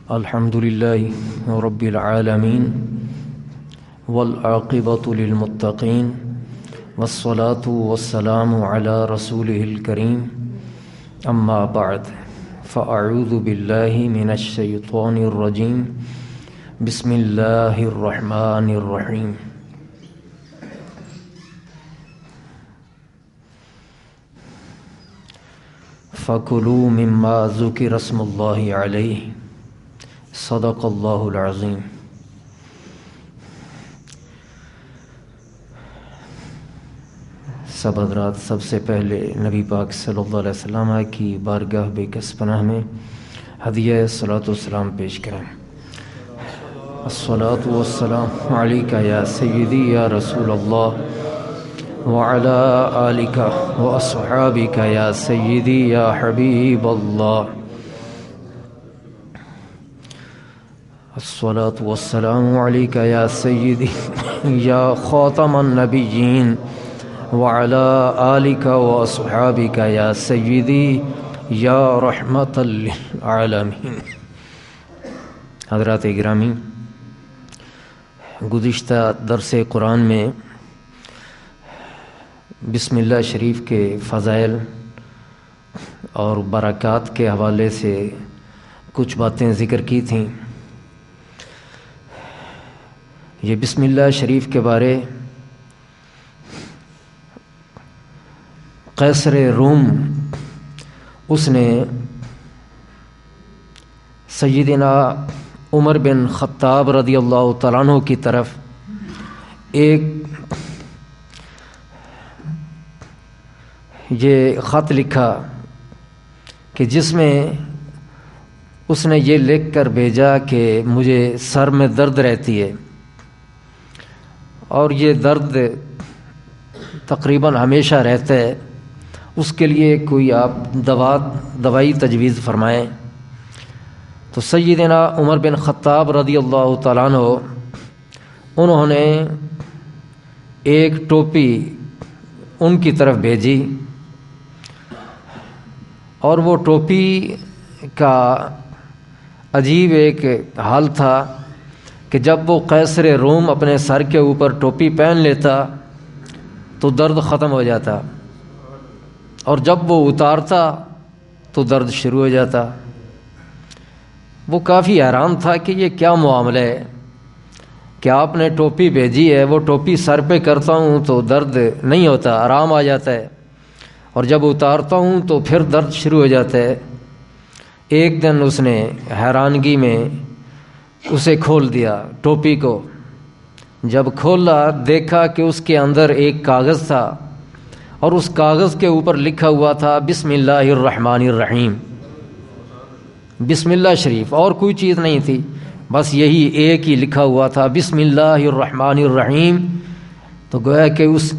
الحمد لله رب العالمين والعاقبة للمتقين والصلاة والسلام على رسوله الكريم أما بعد فأعوذ بالله من الشيطان الرجيم بسم الله الرحمن الرحيم فَكُلُوا مِمَّا ذُكِرَ اسْمُ اللَّهِ عَلَيْهِ صدق اللہ العظیم۔ سب حضرات، سب سے پہلے نبی پاک صلی اللہ علیہ وسلم کی بارگاہ بے کس پناہ میں ہدیہ صلاۃ والسلام پیش کریں۔ الصلاۃ والسلام علیک یا سیدی یا رسول اللہ وعلی آلک واصحابک یا سیدی یا حبیب اللہ۔ الصلاۃ والسلام علیک یا سیدی یا خاتم النبیین وعلی آلک واصحابک یا سیدی یا رحمت للعالمین۔ حضرات گرامی، گزشتہ درس قرآن میں بسم اللہ شریف کے فضائل اور برکات کے حوالے سے کچھ باتیں ذکر کی تھیں۔ یہ بسم اللہ شریف کے بارے قیصر روم اس نے سیدنا عمر بن خطاب رضی اللہ تعالیٰ عنہ کی طرف ایک یہ خط لکھا کہ جس میں اس نے یہ لکھ کر بھیجا کہ مجھے سر میں درد رہتی ہے اور یہ درد تقریباً ہمیشہ رہتا ہے، اس کے لیے کوئی آپ دوائی تجویز فرمائیں۔ تو سیدنا عمر بن خطاب رضی اللہ تعالیٰ عنہ انہوں نے ایک ٹوپی ان کی طرف بھیجی، اور وہ ٹوپی کا عجیب ایک حال تھا کہ جب وہ قیصر روم اپنے سر کے اوپر ٹوپی پہن لیتا تو درد ختم ہو جاتا، اور جب وہ اتارتا تو درد شروع ہو جاتا۔ وہ کافی حیران تھا کہ یہ کیا معاملہ ہے کہ آپ نے ٹوپی بھیجی ہے، وہ ٹوپی سر پہ کرتا ہوں تو درد نہیں ہوتا، آرام آ جاتا ہے، اور جب اتارتا ہوں تو پھر درد شروع ہو جاتا ہے۔ ایک دن اس نے حیرانگی میں اسے کھول دیا ٹوپی کو۔ جب کھولا دیکھا کہ اس کے اندر ایک کاغذ تھا، اور اس کاغذ کے اوپر لکھا ہوا تھا بسم اللہ الرحمن الرحیم، بسم اللہ شریف، اور کوئی چیز نہیں تھی، بس یہی ایک ہی لکھا ہوا تھا بسم اللہ الرحمن الرحیم۔ تو گویا کہ اس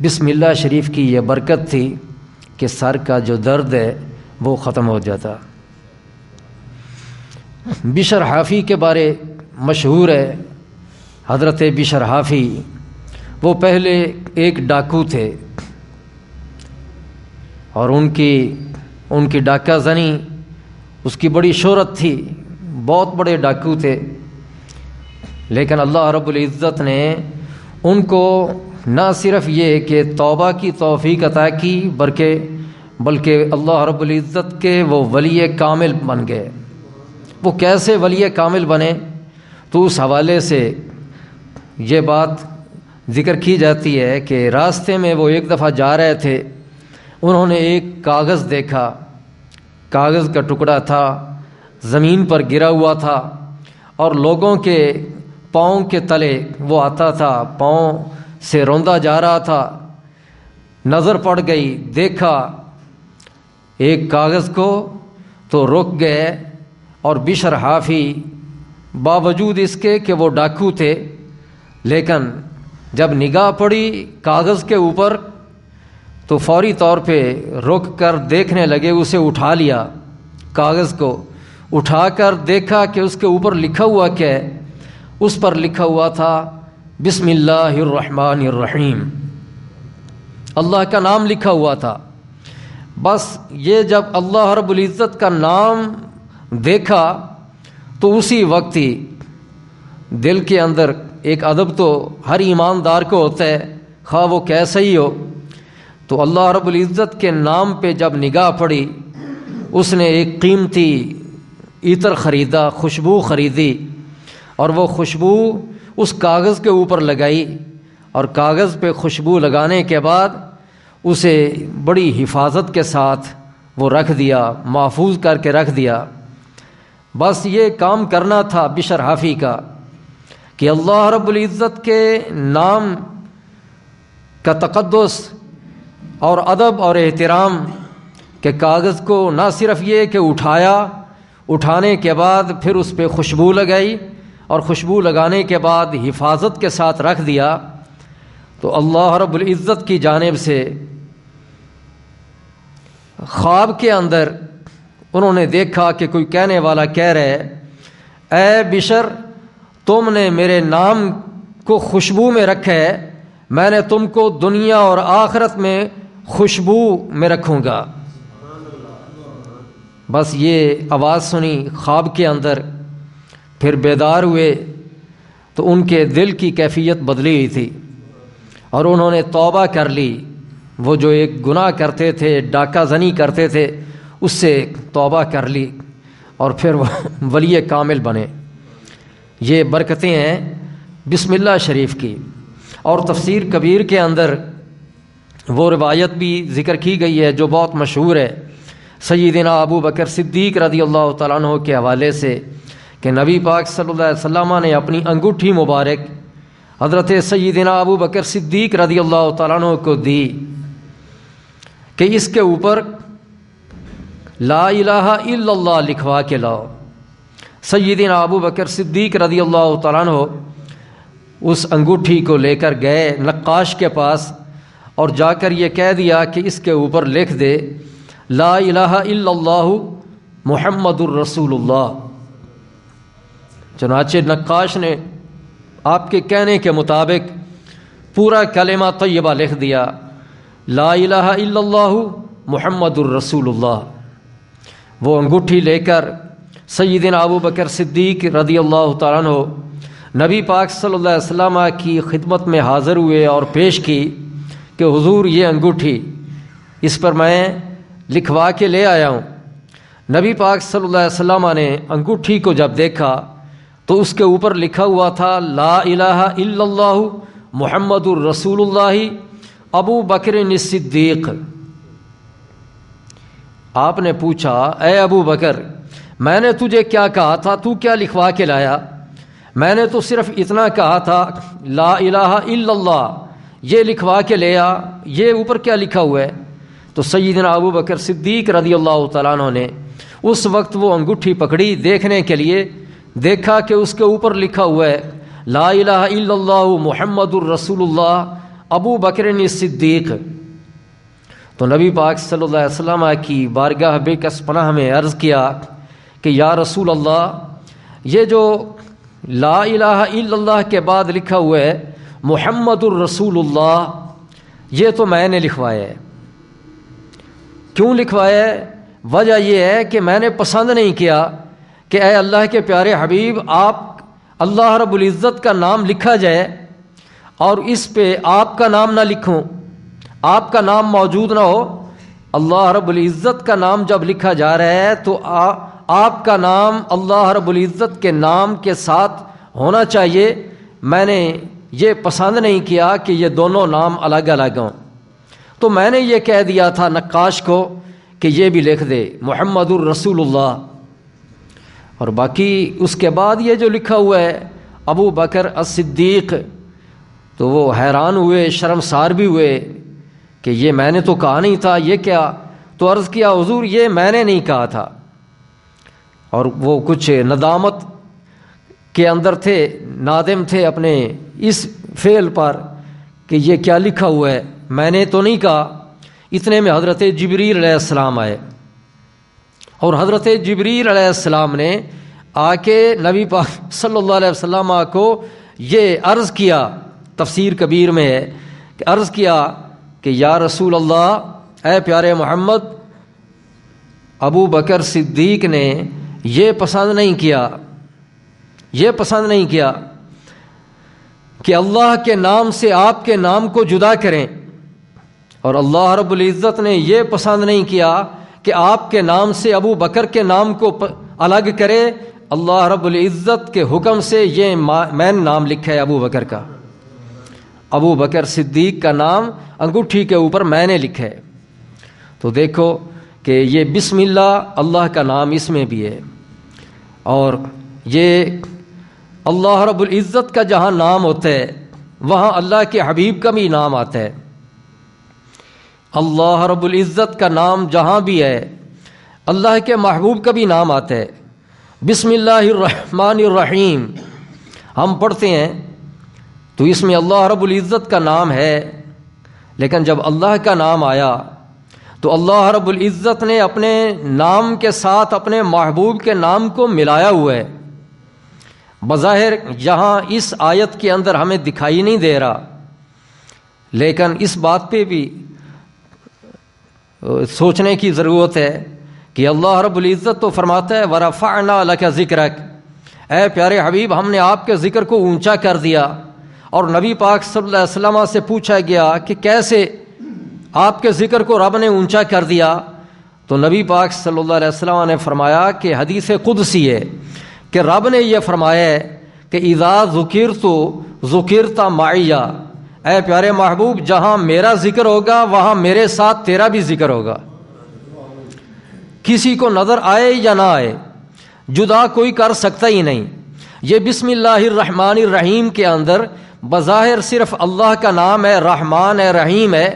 بسم اللہ شریف کی یہ برکت تھی کہ سر کا جو درد ہے وہ ختم ہو جاتا۔ بشر حافی کے بارے مشہور ہے، حضرت بشر حافی وہ پہلے ایک ڈاکو تھے، اور ان کی ڈاکہ زنی اس کی بڑی شہرت تھی، بہت بڑے ڈاکو تھے، لیکن اللہ رب العزت نے ان کو نہ صرف یہ کہ توبہ کی توفیق عطا کی بلکہ اللہ رب العزت کے وہ ولی کامل بن گئے۔ وہ کیسے ولی کامل بنے؟ تو اس حوالے سے یہ بات ذکر کی جاتی ہے کہ راستے میں وہ ایک دفعہ جا رہے تھے، انہوں نے ایک کاغذ دیکھا، کاغذ کا ٹکڑا تھا، زمین پر گرا ہوا تھا، اور لوگوں کے پاؤں کے تلے وہ آتا تھا، پاؤں سے روندا جا رہا تھا۔ نظر پڑ گئی، دیکھا ایک کاغذ کو تو رک گئے، اور بشر حافی باوجود اس کے کہ وہ ڈاکو تھے، لیکن جب نگاہ پڑی کاغذ کے اوپر تو فوری طور پہ رک کر دیکھنے لگے، اسے اٹھا لیا، کاغذ کو اٹھا کر دیکھا کہ اس کے اوپر لکھا ہوا کیا ہے۔ اس پر لکھا ہوا تھا بسم اللہ الرحمن الرحیم، اللہ کا نام لکھا ہوا تھا۔ بس یہ جب اللہ رب العزت کا نام دیکھا تو اسی وقت ہی دل کے اندر ایک ادب تو ہر ایماندار کو ہوتا ہے، خواہ وہ کیسا ہی ہو، تو اللہ رب العزت کے نام پہ جب نگاہ پڑی، اس نے ایک قیمتی عطر خریدا، خوشبو خریدی، اور وہ خوشبو اس کاغذ کے اوپر لگائی، اور کاغذ پہ خوشبو لگانے کے بعد اسے بڑی حفاظت کے ساتھ وہ رکھ دیا، محفوظ کر کے رکھ دیا۔ بس یہ کام کرنا تھا بشر حافی کا کہ اللہ رب العزت کے نام کا تقدس اور ادب اور احترام کہ کاغذ کو نہ صرف یہ کہ اٹھانے کے بعد پھر اس پہ خوشبو لگائی، اور خوشبو لگانے کے بعد حفاظت کے ساتھ رکھ دیا، تو اللہ رب العزت کی جانب سے خواب کے اندر انہوں نے دیکھا کہ کوئی کہنے والا کہہ رہے، اے بشر، تم نے میرے نام کو خوشبو میں رکھا ہے، میں نے تم کو دنیا اور آخرت میں خوشبو میں رکھوں گا۔ بس یہ آواز سنی خواب کے اندر، پھر بیدار ہوئے تو ان کے دل کی کیفیت بدلی ہوئی تھی، اور انہوں نے توبہ کر لی۔ وہ جو ایک گناہ کرتے تھے، ڈاکہ زنی کرتے تھے، اس سے توبہ کر لی، اور پھر وہ ولی کامل بنے۔ یہ برکتیں ہیں بسم اللہ شریف کی۔ اور تفسیر کبیر کے اندر وہ روایت بھی ذکر کی گئی ہے جو بہت مشہور ہے سیدنا ابو بکر صدیق رضی اللہ تعالیٰ عنہ کے حوالے سے، کہ نبی پاک صلی اللہ علیہ وسلم نے اپنی انگوٹھی مبارک حضرت سیدنا ابو بکر صدیق رضی اللہ تعالیٰ عنہ کو دی کہ اس کے اوپر لا الہ الا اللہ لکھوا کے لاؤ۔ سیدنا ابو بکر صدیق رضی اللہ تعالیٰ عنہ اس انگوٹھی کو لے کر گئے نقاش کے پاس، اور جا کر یہ کہہ دیا کہ اس کے اوپر لکھ دے لا الہ الا اللہ محمد الرسول اللہ۔ چنانچہ نقاش نے آپ کے کہنے کے مطابق پورا کلمہ طیبہ لکھ دیا، لا الہ الا اللہ محمد الرسول اللہ۔ وہ انگوٹھی لے کر سیدنا ابو بکر صدیق رضی اللہ تعالیٰ عنہ نبی پاک صلی اللہ علیہ وسلم کی خدمت میں حاضر ہوئے اور پیش کی کہ حضور یہ انگوٹھی، اس پر میں لکھوا کے لے آیا ہوں۔ نبی پاک صلی اللہ علیہ وسلم نے انگوٹھی کو جب دیکھا تو اس کے اوپر لکھا ہوا تھا لا الہ الا اللہ محمد الرسول اللہ ابو بکر الصدیق۔ آپ نے پوچھا، اے ابو بکر، میں نے تجھے کیا کہا تھا؟ تو کیا لکھوا کے لایا؟ میں نے تو صرف اتنا کہا تھا لا الہ الا اللہ، یہ لکھوا کے لے آ، یہ اوپر کیا لکھا ہوا ہے؟ تو سیدنا ابو بکر صدیق رضی اللہ تعالیٰ عنہ نے اس وقت وہ انگوٹھی پکڑی دیکھنے کے لیے، دیکھا کہ اس کے اوپر لکھا ہوا ہے لا الہ الا اللہ محمد الرسول اللہ ابو بکر الصدیق۔ تو نبی پاک صلی اللہ علیہ وسلم کی بارگاہ بے کس پناہ میں عرض کیا کہ یا رسول اللہ، یہ جو لا الہ الا اللہ کے بعد لکھا ہوا ہے محمد الرسول اللہ، یہ تو میں نے لکھوایا ہے۔ کیوں لکھوایا ہے؟ وجہ یہ ہے کہ میں نے پسند نہیں کیا کہ اے اللہ کے پیارے حبیب، آپ اللہ رب العزت کا نام لکھا جائے اور اس پہ آپ کا نام نہ لکھوں، آپ کا نام موجود نہ ہو۔ اللہ رب العزت کا نام جب لکھا جا رہا ہے تو آپ کا نام اللہ رب العزت کے نام کے ساتھ ہونا چاہیے۔ میں نے یہ پسند نہیں کیا کہ یہ دونوں نام الگ الگ ہوں، تو میں نے یہ کہہ دیا تھا نقاش کو کہ یہ بھی لکھ دے محمد الرسول اللہ۔ اور باقی اس کے بعد یہ جو لکھا ہوا ہے ابو بکر الصدیق، تو وہ حیران ہوئے، شرمسار بھی ہوئے کہ یہ میں نے تو کہا نہیں تھا، یہ کیا؟ تو عرض کیا حضور یہ میں نے نہیں کہا تھا۔ اور وہ کچھ ندامت کے اندر تھے، نادم تھے اپنے اس فعل پر کہ یہ کیا لکھا ہوا ہے، میں نے تو نہیں کہا۔ اتنے میں حضرت جبریل علیہ السلام آئے، اور حضرت جبریل علیہ السلام نے آ کے نبی پاک صلی اللہ علیہ وسلم کو یہ عرض کیا، تفسیر کبیر میں ہے کہ عرض کیا کہ یا رسول اللہ، اے پیارے محمد، ابو بکر صدیق نے یہ پسند نہیں کیا یہ پسند نہیں کیا کہ اللہ کے نام سے آپ کے نام کو جدا کریں، اور اللہ رب العزت نے یہ پسند نہیں کیا کہ آپ کے نام سے ابو بکر کے نام کو الگ کرے۔ اللہ رب العزت کے حکم سے یہ میں نے نام لکھا ہے ابو بکر کا، ابو بکر صدیق کا نام انگوٹھی کے اوپر میں نے لکھا ہے۔ تو دیکھو کہ یہ بسم اللہ اللہ کا نام اس میں بھی ہے، اور یہ اللہ رب العزت کا جہاں نام ہوتا ہے وہاں اللہ کے حبیب کا بھی نام آتا ہے۔ اللہ رب العزت کا نام جہاں بھی ہے اللہ کے محبوب کا بھی نام آتا ہے۔ بسم اللہ الرحمن الرحیم ہم پڑھتے ہیں تو اس میں اللہ رب العزت کا نام ہے، لیکن جب اللہ کا نام آیا تو اللہ رب العزت نے اپنے نام کے ساتھ اپنے محبوب کے نام کو ملایا ہوا ہے۔ بظاہر یہاں اس آیت کے اندر ہمیں دکھائی نہیں دے رہا، لیکن اس بات پہ بھی سوچنے کی ضرورت ہے کہ اللہ رب العزت تو فرماتا ہے وَرَفَعْنَا لَكَ ذِكْرَكَ، اے پیارے حبیب ہم نے آپ کے ذکر کو اونچا کر دیا۔ اور نبی پاک صلی اللہ علیہ وسلم سے پوچھا گیا کہ کیسے آپ کے ذکر کو رب نے اونچا کر دیا، تو نبی پاک صلی اللہ علیہ وسلم نے فرمایا کہ حدیث قدسی ہے کہ رب نے یہ فرمایا ہے کہ اذا ذکرت ذکرت معی، اے پیارے محبوب جہاں میرا ذکر ہوگا وہاں میرے ساتھ تیرا بھی ذکر ہوگا، کسی کو نظر آئے یا نہ آئے جدا کوئی کر سکتا ہی نہیں۔ یہ بسم اللہ الرحمن الرحیم کے اندر بظاہر صرف اللہ کا نام ہے، رحمان ہے، رحیم ہے،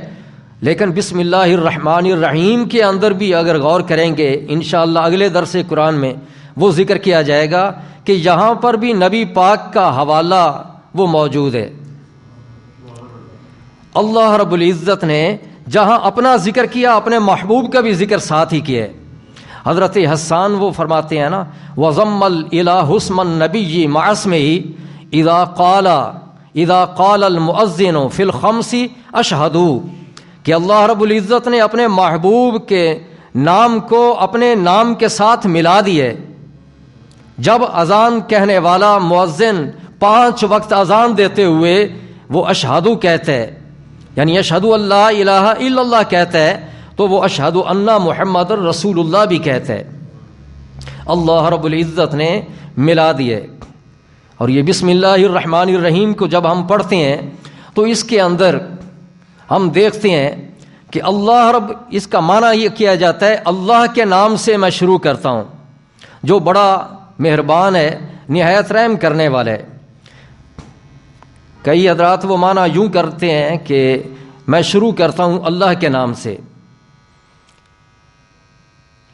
لیکن بسم اللہ الرحمن الرحیم کے اندر بھی اگر غور کریں گے انشاءاللہ اگلے درس قرآن میں وہ ذکر کیا جائے گا کہ یہاں پر بھی نبی پاک کا حوالہ وہ موجود ہے۔ اللہ رب العزت نے جہاں اپنا ذکر کیا اپنے محبوب کا بھی ذکر ساتھ ہی کیا ہے۔ حضرت حسان وہ فرماتے ہیں نا وَضَمَّ الْإِلَٰهُ اسْمَ النَّبِيِّ مَعَ اسْمِهِ اذا قال المؤذن فی الخمس اشہدو، کہ اللہ رب العزت نے اپنے محبوب کے نام کو اپنے نام کے ساتھ ملا دیے۔ جب اذان کہنے والا مؤذن 5 وقت اذان دیتے ہوئے وہ اشہدو کہتا ہے، یعنی اشہدو اللہ الہ الا اللہ کہتا ہے، تو وہ اشہدو ان محمد رسول اللہ بھی کہتا ہے۔ اللہ رب العزت نے ملا دیے۔ اور یہ بسم اللہ الرحمن الرحیم کو جب ہم پڑھتے ہیں تو اس کے اندر ہم دیکھتے ہیں کہ اللہ رب، اس کا معنی یہ کیا جاتا ہے اللہ کے نام سے میں شروع کرتا ہوں جو بڑا مہربان ہے، نہایت رحم کرنے والا ہے۔ کئی حضرات وہ معنی یوں کرتے ہیں کہ میں شروع کرتا ہوں اللہ کے نام سے،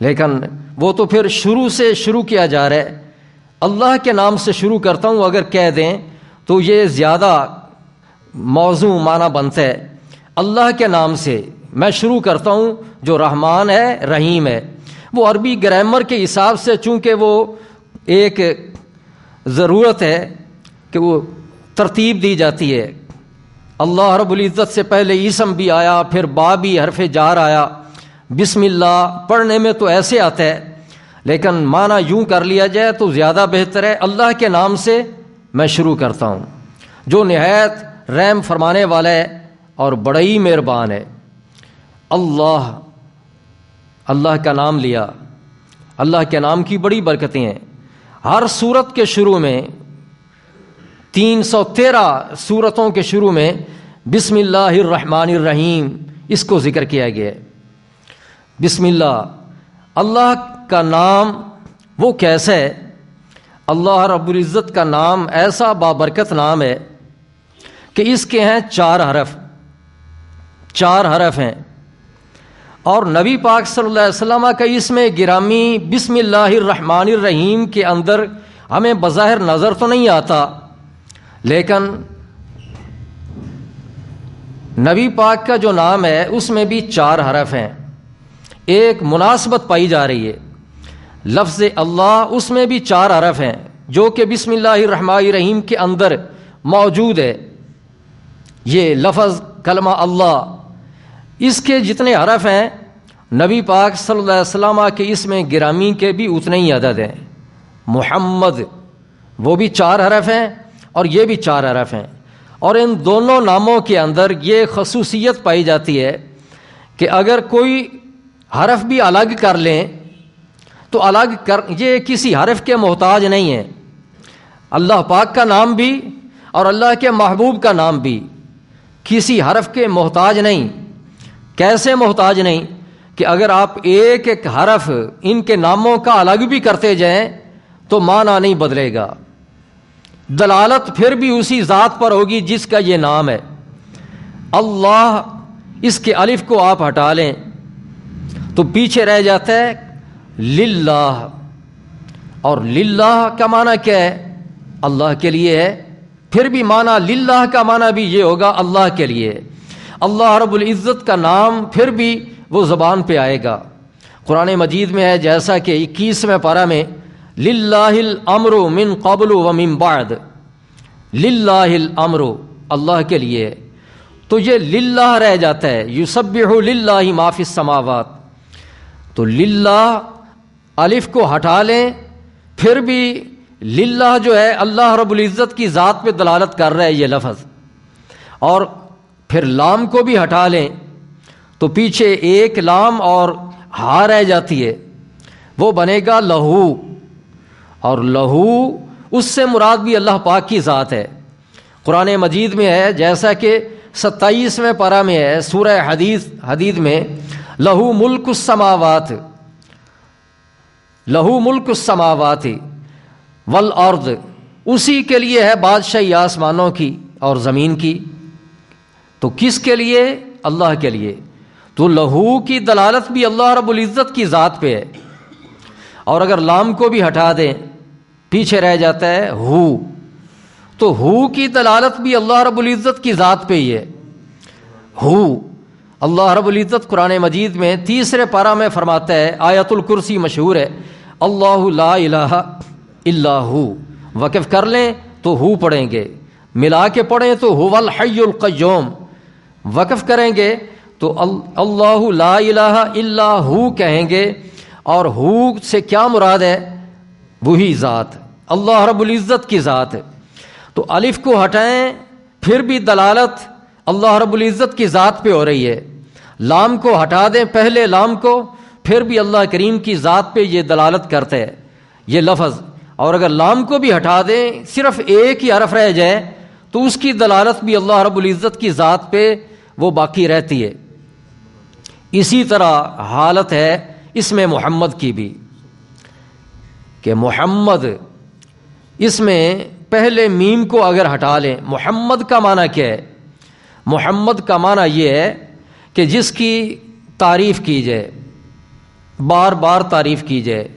لیکن وہ تو پھر شروع سے شروع کیا جا رہا ہے۔ اللہ کے نام سے شروع کرتا ہوں اگر کہہ دیں تو یہ زیادہ موزوں معنی بنتا ہے۔ اللہ کے نام سے میں شروع کرتا ہوں جو رحمان ہے، رحیم ہے۔ وہ عربی گرامر کے حساب سے چونکہ وہ ایک ضرورت ہے کہ وہ ترتیب دی جاتی ہے۔ اللہ رب العزت سے پہلے اسم بھی آیا، پھر با بھی حرف جار آیا۔ بسم اللہ پڑھنے میں تو ایسے آتا ہے، لیکن معنی یوں کر لیا جائے تو زیادہ بہتر ہے اللہ کے نام سے میں شروع کرتا ہوں جو نہایت رحم فرمانے والا ہے اور بڑا ہی مہربان ہے۔ اللہ کا نام لیا، اللہ کے نام کی بڑی برکتیں ہیں۔ ہر سورت کے شروع میں 313 سورتوں کے شروع میں بسم اللہ الرحمن الرحیم اس کو ذکر کیا گیا ہے۔ بسم اللہ، اللہ کا نام وہ کیسا ہے؟ اللہ رب العزت کا نام ایسا بابرکت نام ہے کہ اس کے ہیں 4 حرف، 4 حرف ہیں، اور نبی پاک صلی اللہ علیہ وسلم کا اس میں گرامی بسم اللہ الرحمن الرحیم کے اندر ہمیں بظاہر نظر تو نہیں آتا، لیکن نبی پاک کا جو نام ہے اس میں بھی 4 حرف ہیں۔ ایک مناسبت پائی جا رہی ہے، لفظ اللہ اس میں بھی 4 حرف ہیں جو کہ بسم اللہ الرحمن الرحیم کے اندر موجود ہے۔ یہ لفظ کلمہ اللہ، اس کے جتنے حرف ہیں نبی پاک صلی اللہ علیہ وسلم کے اس میں گرامی کے بھی اتنے ہی عدد ہیں۔ محمد وہ بھی 4 حرف ہیں اور یہ بھی 4 حرف ہیں، اور ان دونوں ناموں کے اندر یہ خصوصیت پائی جاتی ہے کہ اگر کوئی حرف بھی الگ کر لیں تو یہ کسی حرف کے محتاج نہیں ہے۔ اللہ پاک کا نام بھی اور اللہ کے محبوب کا نام بھی کسی حرف کے محتاج نہیں۔ کیسے محتاج نہیں؟ کہ اگر آپ ایک ایک حرف ان کے ناموں کا الگ بھی کرتے جائیں تو معنی نہیں بدلے گا، دلالت پھر بھی اسی ذات پر ہوگی جس کا یہ نام ہے۔ اللہ، اس کے الف کو آپ ہٹا لیں تو پیچھے رہ جاتا ہے للہ، اور للہ کا معنی کیا ہے؟ اللہ کے لیے ہے، پھر بھی معنی للہ کا معنی بھی یہ ہوگا اللہ کے لیے۔ اللہ رب العزت کا نام پھر بھی وہ زبان پہ آئے گا۔ قرآن مجید میں ہے جیسا کہ 21ویں پارہ میں للہ الامر من قبل ومن بعد، للہ الامر اللہ کے لیے، تو یہ للہ رہ جاتا ہے، یسبح للہ ما فی السماوات، تو للہ الف کو ہٹا لیں پھر بھی للہ جو ہے اللہ رب العزت کی ذات پہ دلالت کر رہا ہے یہ لفظ، اور پھر لام کو بھی ہٹا لیں تو پیچھے ایک لام اور ہا رہ جاتی ہے، وہ بنے گا لہو، اور لہو اس سے مراد بھی اللہ پاک کی ذات ہے۔ قرآن مجید میں ہے جیسا کہ 27ویں پارہ میں ہے سورہ حدید میں لہو ملک السماوات، لہو ملک السماوات والارض، اسی کے لیے ہے بادشاہی آسمانوں کی اور زمین کی۔ تو کس کے لیے؟ اللہ کے لیے۔ تو لہو کی دلالت بھی اللہ رب العزت کی ذات پہ ہے، اور اگر لام کو بھی ہٹا دیں پیچھے رہ جاتا ہے ہو، تو ہو کی دلالت بھی اللہ رب العزت کی ذات پہ ہی ہے۔ ہو، اللہ رب العزت قرآن مجید میں 3 پارہ میں فرماتا ہے، آیت الکرسی مشہور ہے، اللہ لا الہ الا ہو، وقف کر لیں تو ہو پڑھیں گے، ملا کے پڑھیں تو هو الحی القیوم، وقف کریں گے تو اللہ لا الہ الا ہو کہیں گے، اور ہو سے کیا مراد ہے؟ وہی ذات، اللہ رب العزت کی ذات۔ تو الف کو ہٹائیں پھر بھی دلالت اللہ رب العزت کی ذات پہ ہو رہی ہے، لام کو ہٹا دیں پہلے لام کو پھر بھی اللہ کریم کی ذات پہ یہ دلالت کرتا ہے یہ لفظ، اور اگر لام کو بھی ہٹا دیں صرف ایک ہی حرف رہ جائے تو اس کی دلالت بھی اللہ رب العزت کی ذات پہ وہ باقی رہتی ہے۔ اسی طرح حالت ہے اس میں محمد کی بھی، کہ محمد، اس میں پہلے میم کو اگر ہٹا لیں، محمد کا معنی کیا ہے؟ محمد کا معنی یہ ہے کہ جس کی تعریف کی جائے، بار بار تعریف کی جائے،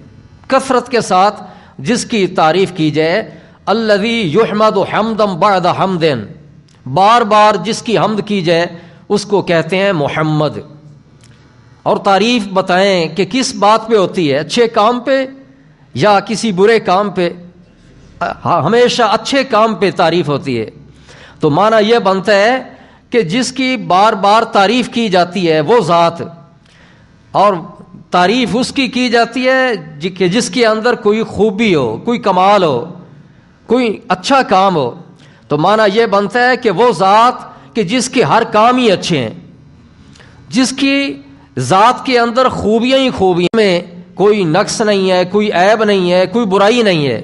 کثرت کے ساتھ جس کی تعریف کی جائے، الذی یحمد حمدا بعد حمد، بار بار جس کی حمد کی جائے اس کو کہتے ہیں محمد۔ اور تعریف بتائیں کہ کس بات پہ ہوتی ہے، اچھے کام پہ یا کسی برے کام پہ؟ ہمیشہ اچھے کام پہ تعریف ہوتی ہے، تو معنی یہ بنتا ہے کہ جس کی بار بار تعریف کی جاتی ہے وہ ذات، اور تعریف اس کی جاتی ہے کہ جس کے اندر کوئی خوبی ہو، کوئی کمال ہو، کوئی اچھا کام ہو، تو معنی یہ بنتا ہے کہ وہ ذات کہ جس کے ہر کام ہی اچھے ہیں، جس کی ذات کے اندر خوبیاں ہی خوبیاں، میں کوئی نقص نہیں ہے، کوئی عیب نہیں ہے، کوئی برائی نہیں ہے،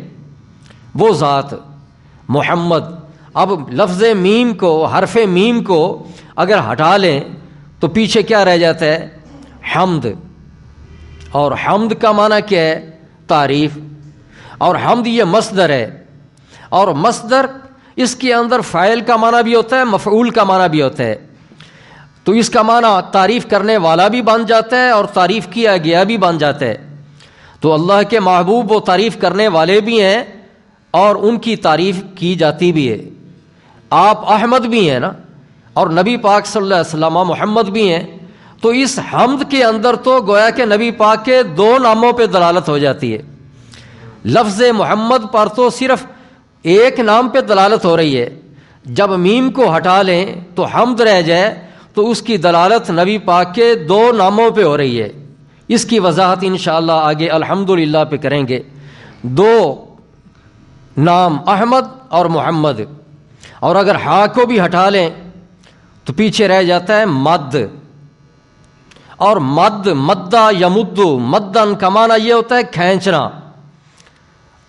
وہ ذات محمد۔ اب لفظ میم کو، حرف میم کو اگر ہٹا لیں تو پیچھے کیا رہ جاتا ہے؟ حمد، اور حمد کا معنی کیا ہے؟ تعریف، اور حمد یہ مصدر ہے، اور مصدر اس کے اندر فاعل کا معنی بھی ہوتا ہے، مفعول کا معنی بھی ہوتا ہے، تو اس کا معنی تعریف کرنے والا بھی بن جاتا ہے اور تعریف کیا گیا بھی بن جاتا ہے۔ تو اللہ کے محبوب وہ تعریف کرنے والے بھی ہیں اور ان کی تعریف کی جاتی بھی ہے۔ آپ احمد بھی ہیں نا، اور نبی پاک صلی اللہ علیہ وسلم محمد بھی ہیں، تو اس حمد کے اندر تو گویا کہ نبی پاک کے 2 ناموں پہ دلالت ہو جاتی ہے۔ لفظ محمد پر تو صرف ایک نام پہ دلالت ہو رہی ہے، جب میم کو ہٹا لیں تو حمد رہ جائے تو اس کی دلالت نبی پاک کے 2 ناموں پہ ہو رہی ہے۔ اس کی وضاحت انشاءاللہ آگے الحمدللہ پہ کریں گے۔ 2 نام احمد اور محمد، اور اگر ہا کو بھی ہٹا لیں تو پیچھے رہ جاتا ہے مد، اور مد مدہ یمدو، مدن کا معنی یہ ہوتا ہے کھینچنا،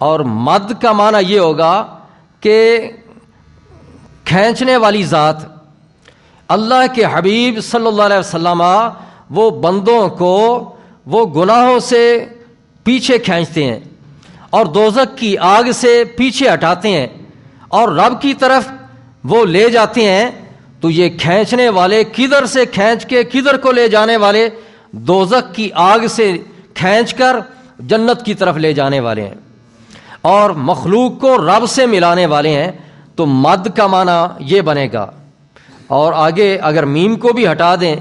اور مد کا معنی یہ ہوگا کہ کھینچنے والی ذات۔ اللہ کے حبیب صلی اللہ علیہ وسلم وہ بندوں کو وہ گناہوں سے پیچھے کھینچتے ہیں اور دوزخ کی آگ سے پیچھے ہٹاتے ہیں اور رب کی طرف وہ لے جاتے ہیں۔ تو یہ کھینچنے والے کدھر سے کھینچ کے کدھر کو لے جانے والے؟ دوزخ کی آگ سے کھینچ کر جنت کی طرف لے جانے والے ہیں، اور مخلوق کو رب سے ملانے والے ہیں۔ تو مد کا معنی یہ بنے گا، اور آگے اگر میم کو بھی ہٹا دیں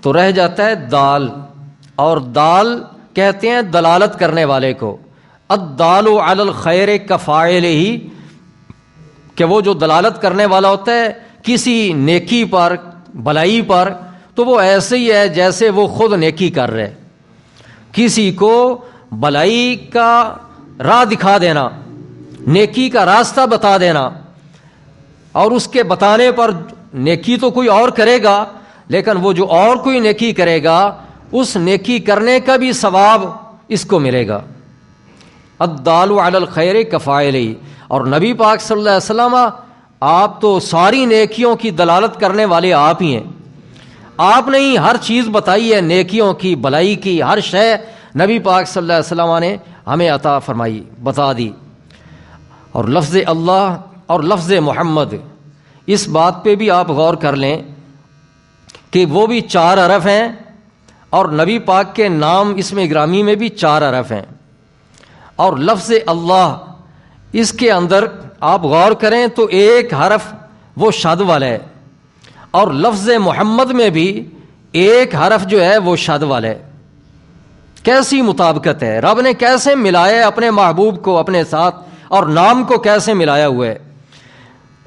تو رہ جاتا ہے دال، اور دال کہتے ہیں دلالت کرنے والے کو، الدال علی الخیر کفاعلہ، کہ وہ جو دلالت کرنے والا ہوتا ہے کسی نیکی پر، بھلائی پر، تو وہ ایسے ہی ہے جیسے وہ خود نیکی کر رہے۔ کسی کو بھلائی کا راہ دکھا دینا، نیکی کا راستہ بتا دینا، اور اس کے بتانے پر نیکی تو کوئی اور کرے گا، لیکن وہ جو اور کوئی نیکی کرے گا اس نیکی کرنے کا بھی ثواب اس کو ملے گا۔ الدال علی الخیر کفاعلہ۔ اور نبی پاک صلی اللہ علیہ وسلم آپ تو ساری نیکیوں کی دلالت کرنے والے آپ ہی ہیں، آپ نے ہی ہر چیز بتائی ہے، نیکیوں کی، بھلائی کی، ہر شے نبی پاک صلی اللہ علیہ وسلم نے ہمیں عطا فرمائی، بتا دی۔ اور لفظ اللہ اور لفظ محمد، اس بات پہ بھی آپ غور کر لیں کہ وہ بھی 4 حرف ہیں، اور نبی پاک کے نام اسم گرامی میں بھی 4 حرف ہیں۔ اور لفظ اللہ، اس کے اندر آپ غور کریں تو ایک حرف وہ شد والا ہے، اور لفظ محمد میں بھی ایک حرف جو ہے وہ شد والا ہے۔ کیسی مطابقت ہے، رب نے کیسے ملایا ہے اپنے محبوب کو اپنے ساتھ، اور نام کو کیسے ملایا ہوا ہے۔